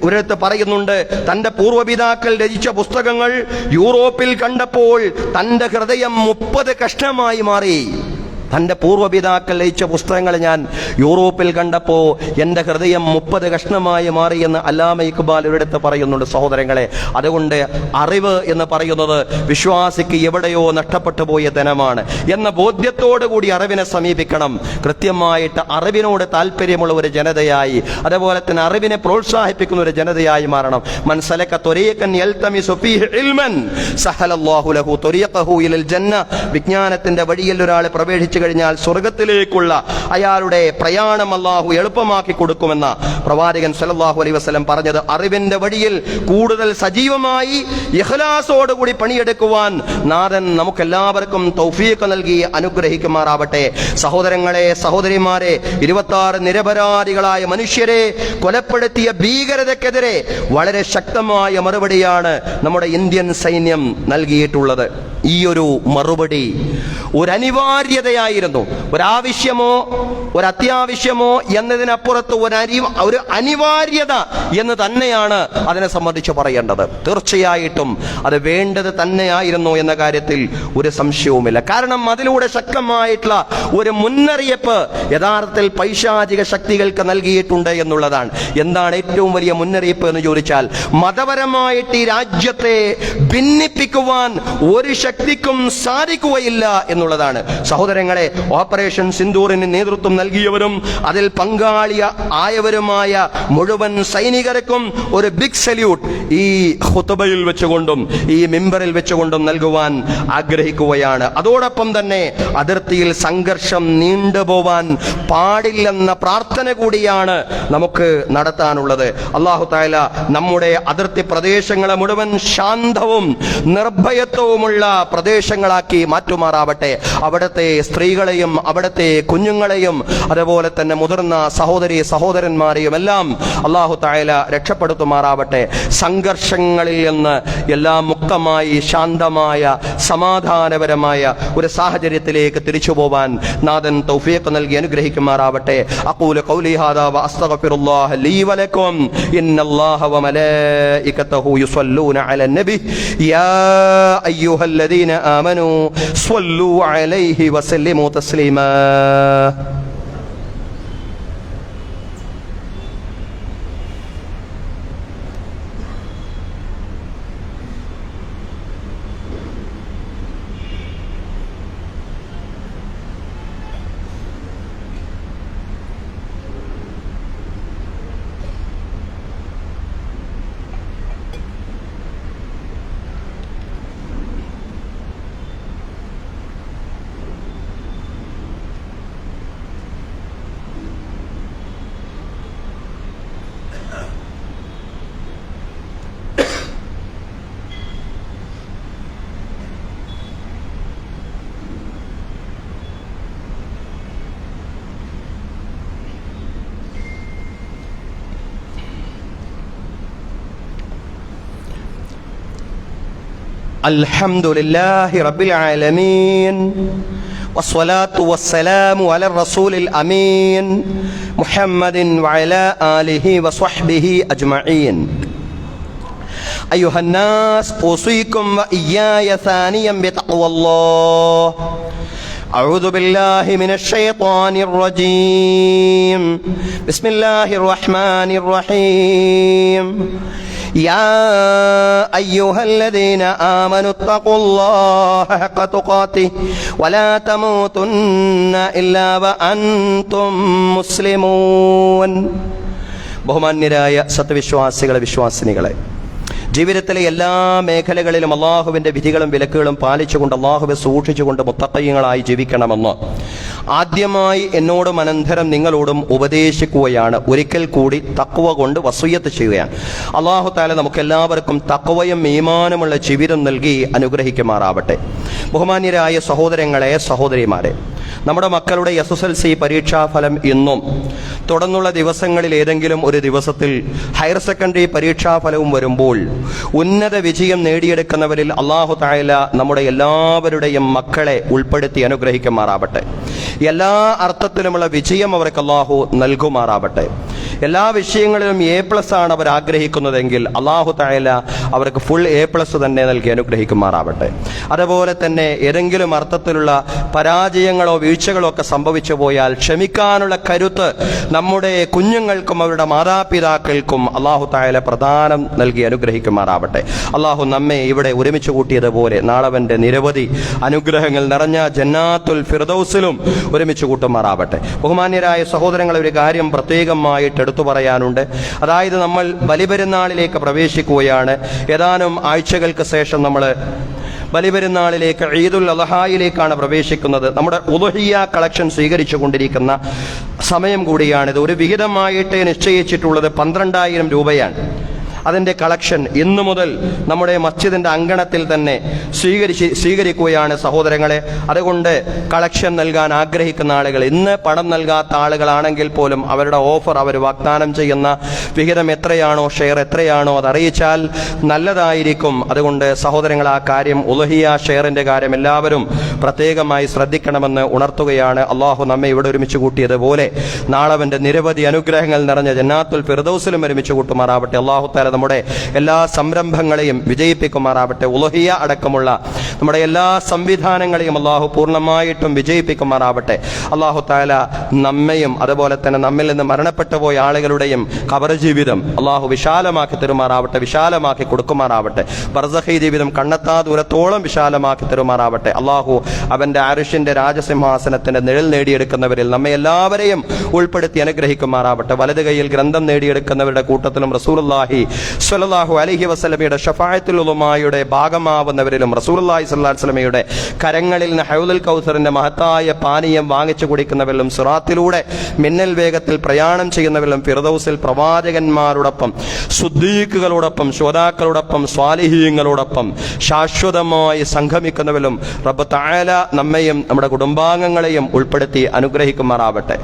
ഒരിടത്ത് പറയുന്നുണ്ട്, തന്റെ പൂർവ്വപിതാക്കൾ രചിച്ച പുസ്തകങ്ങൾ യൂറോപ്പിൽ കണ്ടപ്പോൾ തന്റെ ഹൃദയം 30 കഷ്ണമായി മാറി. തന്റെ പൂർവ്വപിതാക്കൾ രചിച്ച പുസ്തകങ്ങൾ ഞാൻ യൂറോപ്പിൽ കണ്ടപ്പോൾ എന്റെ ഹൃദയം 30 കഷ്ണമായി മാറി എന്ന് അല്ലാമ ഇഖ്ബാൽ ഒരിടത്ത് പറയുന്നുണ്ട് സഹോദരങ്ങളെ. അതുകൊണ്ട് അറിവ് എന്ന് പറയുന്നത് വിശ്വാസിക്ക് എവിടെയോ നഷ്ടപ്പെട്ടു പോയ ധനമാണ് എന്ന ബോധ്യത്തോടു കൂടി അറിവിനെ സമീപിക്കണം. കൃത്യമായിട്ട് അറിവിനോട് താല്പര്യമുള്ള ഒരു ജനതയായി, അതുപോലെ തന്നെ അറിവിനെ പ്രോത്സാഹിപ്പിക്കുന്ന ഒരു ജനതയായി മാറണം. മൻ സലക ത്വരീഖൻ യൽതമിസു ഫീഹി ഇൽമൻ സഹലല്ലാഹു ലഹു ത്വരീഖഹു ഇലൽ ജന്ന. വിജ്ഞാനത്തിന്റെ വഴിയിൽ ഒരാൾ പ്രവേശിച്ചു കഴിഞ്ഞാൽ സ്വർഗത്തിലേക്കുള്ള അയാളുടെ പ്രയാണം അല്ലാഹു എളുപ്പമാക്കി കൊടുക്കുമെന്ന പ്രവാചകൻ സല്ലല്ലാഹു അലൈഹി വസല്ലം പറഞ്ഞത്. അറിവിന്റെ വഴിയിൽ കൂടുതൽ സജീവമായി ഇഖ്ലാസോടുകൂടി പണിയെടുക്കുവാൻ നാഥൻ നമുക്കെല്ലാവർക്കും തൗഫീഖ് നൽകി അനുഗ്രഹിക്കുമാറാവട്ടെ. സഹോദരങ്ങളെ, സഹോദരിമാരെ, 26 നിരപരാധികളായ മനുഷ്യരെ കൊലപ്പെടുത്തിയ ഭീകരതയ്ക്കെതിരെ വളരെ ശക്തമായ മറുപടിയാണ് നമ്മുടെ ഇന്ത്യൻ സൈന്യം നൽകിയിട്ടുള്ളത്. ഈ ഒരു മറുപടി ഒരു അനിവാര്യതയായിരുന്നു. ഒരാവശ്യമോ ഒരു അത്യാവശ്യമോ എന്നതിനപ്പുറത്ത് ഒരു അനിവാര്യത എന്ന് തന്നെയാണ് അതിനെ സംബന്ധിച്ച് പറയേണ്ടത്. തീർച്ചയായിട്ടും അത് വേണ്ടത് തന്നെയായിരുന്നു എന്ന കാര്യത്തിൽ ഒരു സംശയവുമില്ല. കാരണം അതിലൂടെ ശക്തമായിട്ടുള്ള ഒരു മുന്നറിയിപ്പ് യഥാർത്ഥത്തിൽ പൈശാചിക ശക്തികൾക്ക് നൽകിയിട്ടുണ്ട് എന്നുള്ളതാണ്. എന്താണ് ഏറ്റവും വലിയ മുന്നറിയിപ്പ് എന്ന് ചോദിച്ചാൽ, മതപരമായിട്ട് ഈ രാജ്യത്തെ ഭിന്നിപ്പിക്കുവാൻ ഒരു ശക്തിക്കും സാധിക്കുകയില്ല എന്നുള്ളതാണ്. സഹോദരങ്ങളെ, നമ്മുടെ ഓപ്പറേഷൻ സിന്ദൂറിന് നേതൃത്വം നൽകിയവരും അതിൽ പങ്കാളി ആയവരുമായ മുഴുവൻ സൈനികർക്കും ഒരു ബിഗ് സല്യൂട്ട് ഈ ഖുതുബയിൽ വെച്ചുകൊണ്ടും ഈ മിമ്പറിൽ വെച്ചുകൊണ്ടും നൽകുവാൻ ആഗ്രഹിക്കുകയാണ്. അതോടൊപ്പം തന്നെ അതിർത്തിയിൽ സംഘർഷം നീണ്ടുപോവാൻ പാടില്ലെന്ന പ്രാർത്ഥന കൂടിയാണ് നമുക്ക് നടത്താനുള്ളത്. അല്ലാഹു തആല നമ്മുടെ അതിർത്തി പ്രദേശങ്ങളെ മുഴുവൻ ശാന്തവും നിർഭയത്വവുമുള്ള പ്രദേശങ്ങളാക്കി മാറ്റുമാറാവട്ടെ. അവിടുത്തെ സ്ത്രീകളെയും അവിടുത്തെ കുഞ്ഞുങ്ങളെയും അതുപോലെ തന്നെ മുതിർന്ന സഹോദരി സഹോദരന്മാരെയും എല്ലാം അല്ലാഹു തആല രക്ഷപ്പെടുത്തുമാറാവട്ടെ. സംഘർഷങ്ങളിൽ നിന്ന് എല്ലാം മുക്തമായി ശാന്തമായ സമാധാനപരമായ ഒരു സാഹചര്യത്തിലേക്ക് തിരിച്ചു പോവാൻ നാഥൻ തൗഫീഖ് നൽകി അനുഗ്രഹിക്കുമാറാവട്ടെ. അഖൂലു ഖൗലി ഹാദാ വഅസ്തഗ്ഫിറുല്ലാഹ ലീ വലക്കും. ഇന്നല്ലാഹ വമലായികതഹു യുസല്ലൂന അലൻ നബി യാ അയ്യുഹല്ലദീന ആമനൂ സ്വല്ലൂ അലൈഹി വസല്ലിമൂ തസ്ലീമാ. അൽഹംദുലില്ലാഹി റബ്ബിൽ ആലമീൻ വസ്സലാത്തു വസ്സലാമു അലാ റസൂലിൽ അമീൻ മുഹമ്മദിൻ വഅലാ ആലിഹി വസ്വഹ്ബിഹി അജ്മഈൻ. അയ്യുഹന്നാസ് ഊസീകും വഇയ്യായ സാനിയം ബിതഖ്വല്ലാഹ്. أعوذ بالله من الشيطان الرجيم. بسم الله الرحمن الرحيم. يا أيها الذين آمنوا اتقوا الله حق تقاته ولا تموتن إلا وأنتم مسلمون. ബഹുമാന്യരായ സത്യവിശ്വാസികളെ വിശ്വാസിനികളെ, ജീവിതത്തിലെ എല്ലാ മേഖലകളിലും അള്ളാഹുവിൻ്റെ വിധികളും വിലക്കുകളും പാലിച്ചുകൊണ്ട് അള്ളാഹുവെ സൂക്ഷിച്ചുകൊണ്ട് മുത്തഖീങ്ങളായി ജീവിക്കണമെന്ന് ആദ്യമായി എന്നോടും അനന്തരം നിങ്ങളോടും ഉപദേശിക്കുകയാണ്. ഒരിക്കൽ കൂടി തഖ്വ കൊണ്ട് വസിയ്യത്ത് ചെയ്യുകയാണ്. അള്ളാഹു തആല നമുക്കെല്ലാവർക്കും തഖ്വയും ഈമാനുമുള്ള ജീവിതം നൽകി അനുഗ്രഹിക്കുമാറാവട്ടെ. ബഹുമാന്യരായ സഹോദരങ്ങളെ സഹോദരിമാരെ, നമ്മുടെ മക്കളുടെ SSLC പരീക്ഷാഫലം ഇന്നും തുടർന്നുള്ള ദിവസങ്ങളിൽ ഏതെങ്കിലും ഒരു ദിവസത്തിൽ ഹയർ സെക്കൻഡറി പരീക്ഷാഫലവും വരുമ്പോൾ ഉന്നത വിജയം നേടിയെടുക്കുന്നവരിൽ അല്ലാഹു തആല നമ്മുടെ എല്ലാവരുടെയും മക്കളെ ഉൾപ്പെടുത്തി അനുഗ്രഹിക്കുമാറാവട്ടെ. എല്ലാ അർത്ഥത്തിലുമുള്ള വിജയം അവർക്ക് അല്ലാഹു നൽകുമാറാവട്ടെ. എല്ലാ വിഷയങ്ങളിലും A+ ആണ് അവർ ആഗ്രഹിക്കുന്നതെങ്കിൽ അല്ലാഹു തആല അവർക്ക് ഫുൾ A+ തന്നെ നൽകി അനുഗ്രഹിക്കുമാറാവട്ടെ. അതുപോലെ തന്നെ ഏതെങ്കിലും അർത്ഥത്തിലുള്ള പരാജയങ്ങളോ വീഴ്ചകളോ ഒക്കെ സംഭവിച്ചു പോയാൽ ക്ഷമിക്കാനുള്ള കരുത്ത് നമ്മുടെ കുഞ്ഞുങ്ങൾക്കും അവരുടെ മാതാപിതാക്കൾക്കും അല്ലാഹു തആല പ്രദാനം നൽകി അനുഗ്രഹിക്കുമാറാവട്ടെ. അല്ലാഹു നമ്മെ ഇവിടെ ഒരുമിച്ച് കൂട്ടിയതുപോലെ നാളവന്റെ നിരവധി അനുഗ്രഹങ്ങൾ നിറഞ്ഞ ജന്നാത്തുൽ ഫിർദൗസിലും ഒരുമിച്ച് കൂട്ടുമാറാവട്ടെ. ബഹുമാന്യരായ സഹോദരങ്ങളെ, ഒരു കാര്യം പ്രത്യേകമായിട്ട് എടുത്തു പറയാനുണ്ട്. അതായത് നമ്മൾ ബലിപെരുന്നാളിലേക്ക് പ്രവേശിക്കുകയാണ്. ഏതാനും ആഴ്ചകൾക്ക് ശേഷം നമ്മൾ ബലിപെരുന്നാളിലേക്ക് ഈദുൽ അദ്ഹായിലേക്കാണ് പ്രവേശിക്കുന്നത്. നമ്മുടെ ഉദ്ഹിയ്യ കളക്ഷൻ സ്വീകരിച്ചു കൊണ്ടിരിക്കുന്ന സമയം കൂടിയാണിത്. ഒരു വിഹിതമായിട്ട് നിശ്ചയിച്ചിട്ടുള്ളത് 12,000 രൂപയാണ്. അതിൻ്റെ കളക്ഷൻ ഇന്നു മുതൽ നമ്മുടെ മസ്ജിദിൻ്റെ അങ്കണത്തിൽ തന്നെ സ്വീകരിക്കുകയാണ് സഹോദരങ്ങളെ. അതുകൊണ്ട് കളക്ഷൻ നൽകാൻ ആഗ്രഹിക്കുന്ന ആളുകൾ, ഇന്ന് പണം നൽകാത്ത ആളുകളാണെങ്കിൽ പോലും അവരുടെ ഓഫർ, അവർ വാഗ്ദാനം ചെയ്യുന്ന വിഹിതം എത്രയാണോ, ഷെയർ എത്രയാണോ അത് അറിയിച്ചാൽ നല്ലതായിരിക്കും. അതുകൊണ്ട് സഹോദരങ്ങൾ, ആ കാര്യം ഉദ്ഹിയ്യ ഷെയറിൻ്റെ കാര്യം എല്ലാവരും പ്രത്യേകമായി ശ്രദ്ധിക്കണമെന്ന് ഉണർത്തുകയാണ്. അള്ളാഹു നമ്മെ ഇവിടെ ഒരുമിച്ച് കൂട്ടിയതുപോലെ നാളവൻ്റെ നിരവധി അനുഗ്രഹങ്ങൾ നിറഞ്ഞ ജന്നാത്തുൽ ഫിർദൗസിലും ഒരുമിച്ച് കൂട്ടുമാറാവട്ടെ. അള്ളാഹു തആല നമ്മുടെ എല്ലാ സംരംഭങ്ങളെയും വിജയിപ്പിക്കുമാറാവട്ടെ. ഉളുഹിയ അടക്കമുള്ള നമ്മുടെ എല്ലാ സംവിധാനങ്ങളെയും അള്ളാഹു പൂർണ്ണമായിട്ടും വിജയിപ്പിക്കുമാറാവട്ടെ. അള്ളാഹു തആല നമ്മയും അതുപോലെ തന്നെ നമ്മിൽ നിന്ന് മരണപ്പെട്ടു പോയ ആളുകളുടെയും ഖബർ ജീവിതം അള്ളാഹു വിശാലമാക്കി തരുമാറാവട്ടെ, വിശാലമാക്കി കൊടുക്കുമാറാവട്ടെ. ബർസഖി ജീവിതം കണ്ണെത്താ ദൂരത്തോളം വിശാലമാക്കി തരുമാറാവട്ടെ. അള്ളാഹു അവന്റെ അർശിന്റെ രാജസിംഹാസനത്തിന്റെ നിഴൽ നേടിയെടുക്കുന്നവരിൽ നമ്മെ എല്ലാവരെയും ഉൾപ്പെടുത്തി അനുഗ്രഹിക്കുമാറാവട്ടെ. വലത് കൈയിൽ ഗ്രന്ഥം നേടിയെടുക്കുന്നവരുടെ കൂട്ടത്തിലും റസൂലുള്ളാഹി സ്വല്ലല്ലാഹു അലൈഹി വസല്ലമയുടെ ശഫാഅത്തുൽ ഉലമായുടെ ഭാഗമാവുന്നവരിലും റസൂലുള്ളാഹി സ്വല്ലല്ലാഹു അലൈഹി വസല്ലമയുടെ കരങ്ങളിൽ നിന്ന് ഹൗലുൽ കൗസറിന്റെ മഹത്തായ പാനീയം വാങ്ങിച്ചു കുടിക്കുന്നവരിലും സിറാത്തിലൂടെ മിന്നൽ വേഗത്തിൽ പ്രയാണം ചെയ്യുന്നവരിലും ഫിർദൗസിൽ പ്രവാചകന്മാരോടൊപ്പം സുദ്ദീഖുകളോടൊപ്പം ശുഹദാക്കളോടൊപ്പം സ്വാലിഹീങ്ങളോടൊപ്പം ശാശ്വതമായി സംഗമിക്കുന്നവരിലും റബ്ബ് തആല നമ്മയും നമ്മുടെ കുടുംബാംഗങ്ങളെയും ഉൾപ്പെടുത്തി അനുഗ്രഹിക്കുമാറാവട്ടെ.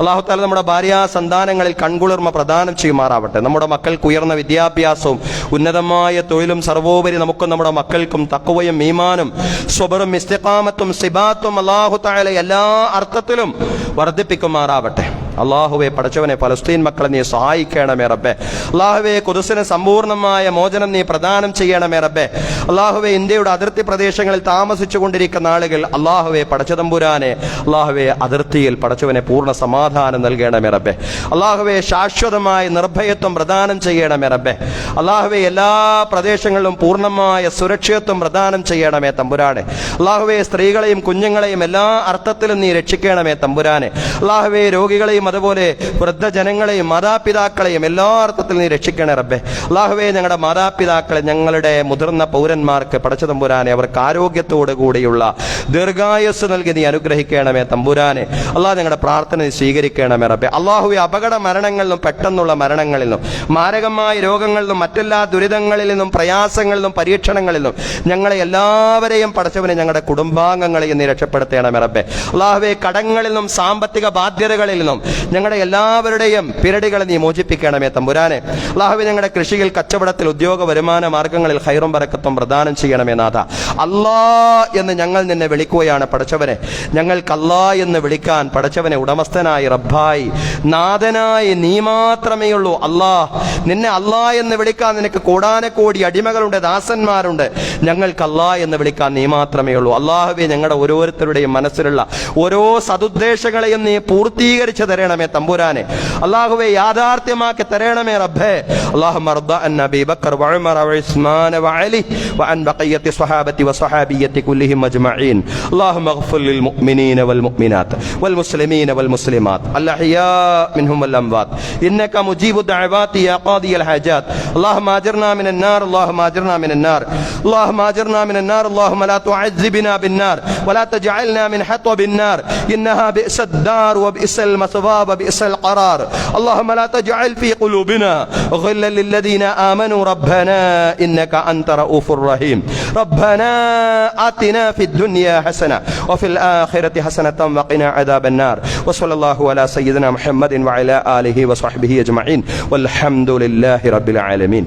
അല്ലാഹു തആല നമ്മുടെ ഭാര്യ സന്താനങ്ങളിൽ കൺകുളിർമ പ്രദാനം ചെയ്യുമാറാവട്ടെ. നമ്മുടെ മക്കൾക്ക് ഉയർന്ന വിദ്യാഭ്യാസവും ഉന്നതമായ തൊഴിലും സർവോപരി നമുക്കും നമ്മുടെ മക്കൾക്കും തഖ്വയും ഈമാനും സ്വബറും ഇസ്തിഖാമത്തും സിബാത്തും അല്ലാഹു തആല എല്ലാ അർത്ഥത്തിലും വർദ്ധിപ്പിക്കുമാറാവട്ടെ. അള്ളാഹുവെ പടച്ചവനെ ഫലസ്തീൻ മക്കളെ നീ സഹായിക്കണമേ റബ്ബേ. അള്ളാഹുവെ ഖുദ്സിന് സമ്പൂർണ്ണമായ മോചനം നീ പ്രദാനം ചെയ്യണമേ റബ്ബേ. അള്ളാഹുവെ ഇന്ത്യയുടെ അതിർത്തി പ്രദേശങ്ങളിൽ താമസിച്ചു കൊണ്ടിരിക്കുന്ന ആളുകൾ അള്ളാഹുവെ പടച്ചതമ്പുരാനെ അള്ളാഹുവെ അതിർത്തിയിൽ പടച്ചവനെ പൂർണ്ണ സമാധാനം നൽകണമേ റബ്ബേ. അള്ളാഹുവെ ശാശ്വതമായ നിർഭയത്വം പ്രദാനം ചെയ്യണമേ റബ്ബേ. അള്ളാഹുവെ എല്ലാ പ്രദേശങ്ങളിലും പൂർണ്ണമായ സുരക്ഷിതത്വം പ്രദാനം ചെയ്യണമേ തമ്പുരാനെ. അള്ളാഹുവെ സ്ത്രീകളെയും കുഞ്ഞുങ്ങളെയും എല്ലാ അർത്ഥത്തിലും നീ രക്ഷിക്കണമേ തമ്പുരാനെ. അള്ളാഹുവെ രോഗികളെയും അതുപോലെ വൃദ്ധജനങ്ങളെയും മാതാപിതാക്കളെയും എല്ലാ അർത്ഥത്തിൽ നീ രക്ഷിക്കണേ റബ്ബേ. അള്ളാഹുവേ ഞങ്ങളുടെ മാതാപിതാക്കളെ ഞങ്ങളുടെ മുതിർന്ന പൗരന്മാർക്ക് പടച്ച തമ്പുരാനെ അവർക്ക് ആരോഗ്യത്തോടു കൂടിയുള്ള ദീർഘായുസ് നൽകി നീ അനുഗ്രഹിക്കണമേ തമ്പുരാനെ. അള്ളാഹ് ഞങ്ങളുടെ പ്രാർത്ഥന നീ സ്വീകരിക്കണമേ റബ്ബേ. അള്ളാഹുവെ അപകട മരണങ്ങളിൽ നിന്നും പെട്ടെന്നുള്ള മരണങ്ങളിൽ നിന്നും മാരകമായ രോഗങ്ങളിൽ നിന്നും മറ്റെല്ലാ ദുരിതങ്ങളിൽ നിന്നും പ്രയാസങ്ങളിൽ നിന്നും പരീക്ഷണങ്ങളിൽ നിന്നും ഞങ്ങളെ എല്ലാവരെയും പടച്ചവനെ ഞങ്ങളുടെ കുടുംബാംഗങ്ങളെയും നീ രക്ഷപ്പെടുത്തണമേ റബ്ബേ. അള്ളാഹുവെ കടങ്ങളിൽ നിന്നും സാമ്പത്തിക ബാധ്യതകളിൽ നിന്നും ഞങ്ങളുടെ എല്ലാവരുടെയും പിരടികളെ നീ മോചിപ്പിക്കണമേ തമ്പുരാനെ. അല്ലാഹുവേ ഞങ്ങളുടെ കൃഷിയിൽ കച്ചവടത്തിൽ ഉദ്യോഗ വരുമാന മാർഗങ്ങളിൽ ഖൈറും ബറക്കത്തും പ്രദാനം ചെയ്യണമേ നാഥ. അല്ലാ എന്ന് ഞങ്ങൾ നിന്നെ വിളിക്കുകയാണ് പടച്ചവനെ. ഞങ്ങൾക്ക് അല്ലാ എന്ന് വിളിക്കാൻ പടച്ചവനെ ഉടമസ്ഥനായി റബ്ബായി നാഥനായി നീ മാത്രമേ ഉള്ളൂ. അല്ലാ നിന്നെ അല്ലാ എന്ന് വിളിക്കാൻ നിനക്ക് കോടാനക്കോടി അടിമകളുണ്ട്, ദാസന്മാരുണ്ട്. ഞങ്ങൾക്ക് അല്ലാ എന്ന് വിളിക്കാൻ നീ മാത്രമേ ഉള്ളൂ. അല്ലാഹുവേ ഞങ്ങളുടെ ഓരോരുത്തരുടെയും മനസ്സിലുള്ള ഓരോ സദുദ്ദേശങ്ങളെയും നീ പൂർത്തീകരിച്ചു തരണമേ തമ്പുരാനെ. അല്ലാഹുവേ യാഥാർത്ഥ്യമാക്കി തരണമേ റബ്ബേ. അല്ലാഹുമ്മ റദ്ദ അൻ അബീ ബക്കർ വ ഉമർ വ ഉസ്മാൻ വ അലി വ അൻ ബഖിയത്തി സ്വഹാബത്തി വ സ്വഹാബിയത്തി കുല്ലിഹിം അജ്മഈൻ. അല്ലാഹുമ്മഗ്ഫിർ ലിൽ മുഅ്മിനീന വൽ മുഅ്മിനാത്ത് വൽ മുസ്ലിമീന വൽ മുസ്ലിമാത്ത് അൽ അഹ്യാ മിൻഹും വൽ അംവാത് ഇന്നക മുജീബു ദഅവാതി യാ ഖാദിയൽ ഹാജാത്. അല്ലാഹുമ്മ അജിർനാ മിനൻ നാർ. അല്ലാഹുമ്മ അജിർനാ മിനൻ നാർ. അല്ലാഹുമ്മ അജിർനാ മിനൻ നാർ. അല്ലാഹുമ്മ ലാ തുഅസ്സിബ്നാ ബിൻ നാർ വ ലാ തജഅൽനാ മിൻ ഹത്ബിൻ നാർ ഇന്നഹാ ബിഅസദ് ദാർ വ ബിഅസൽ മസ്വാ وبئس القرار. اللهم لا تجعل في قلوبنا غلا للذين آمنوا ربنا إنك أنت رؤوف رحيم. ربنا آتنا في الدنيا حسنة وفي الآخرة حسنة وقنا عذاب النار. وصلى الله على سيدنا محمد وعلى آله وصحبه أجمعين والحمد لله رب العالمين.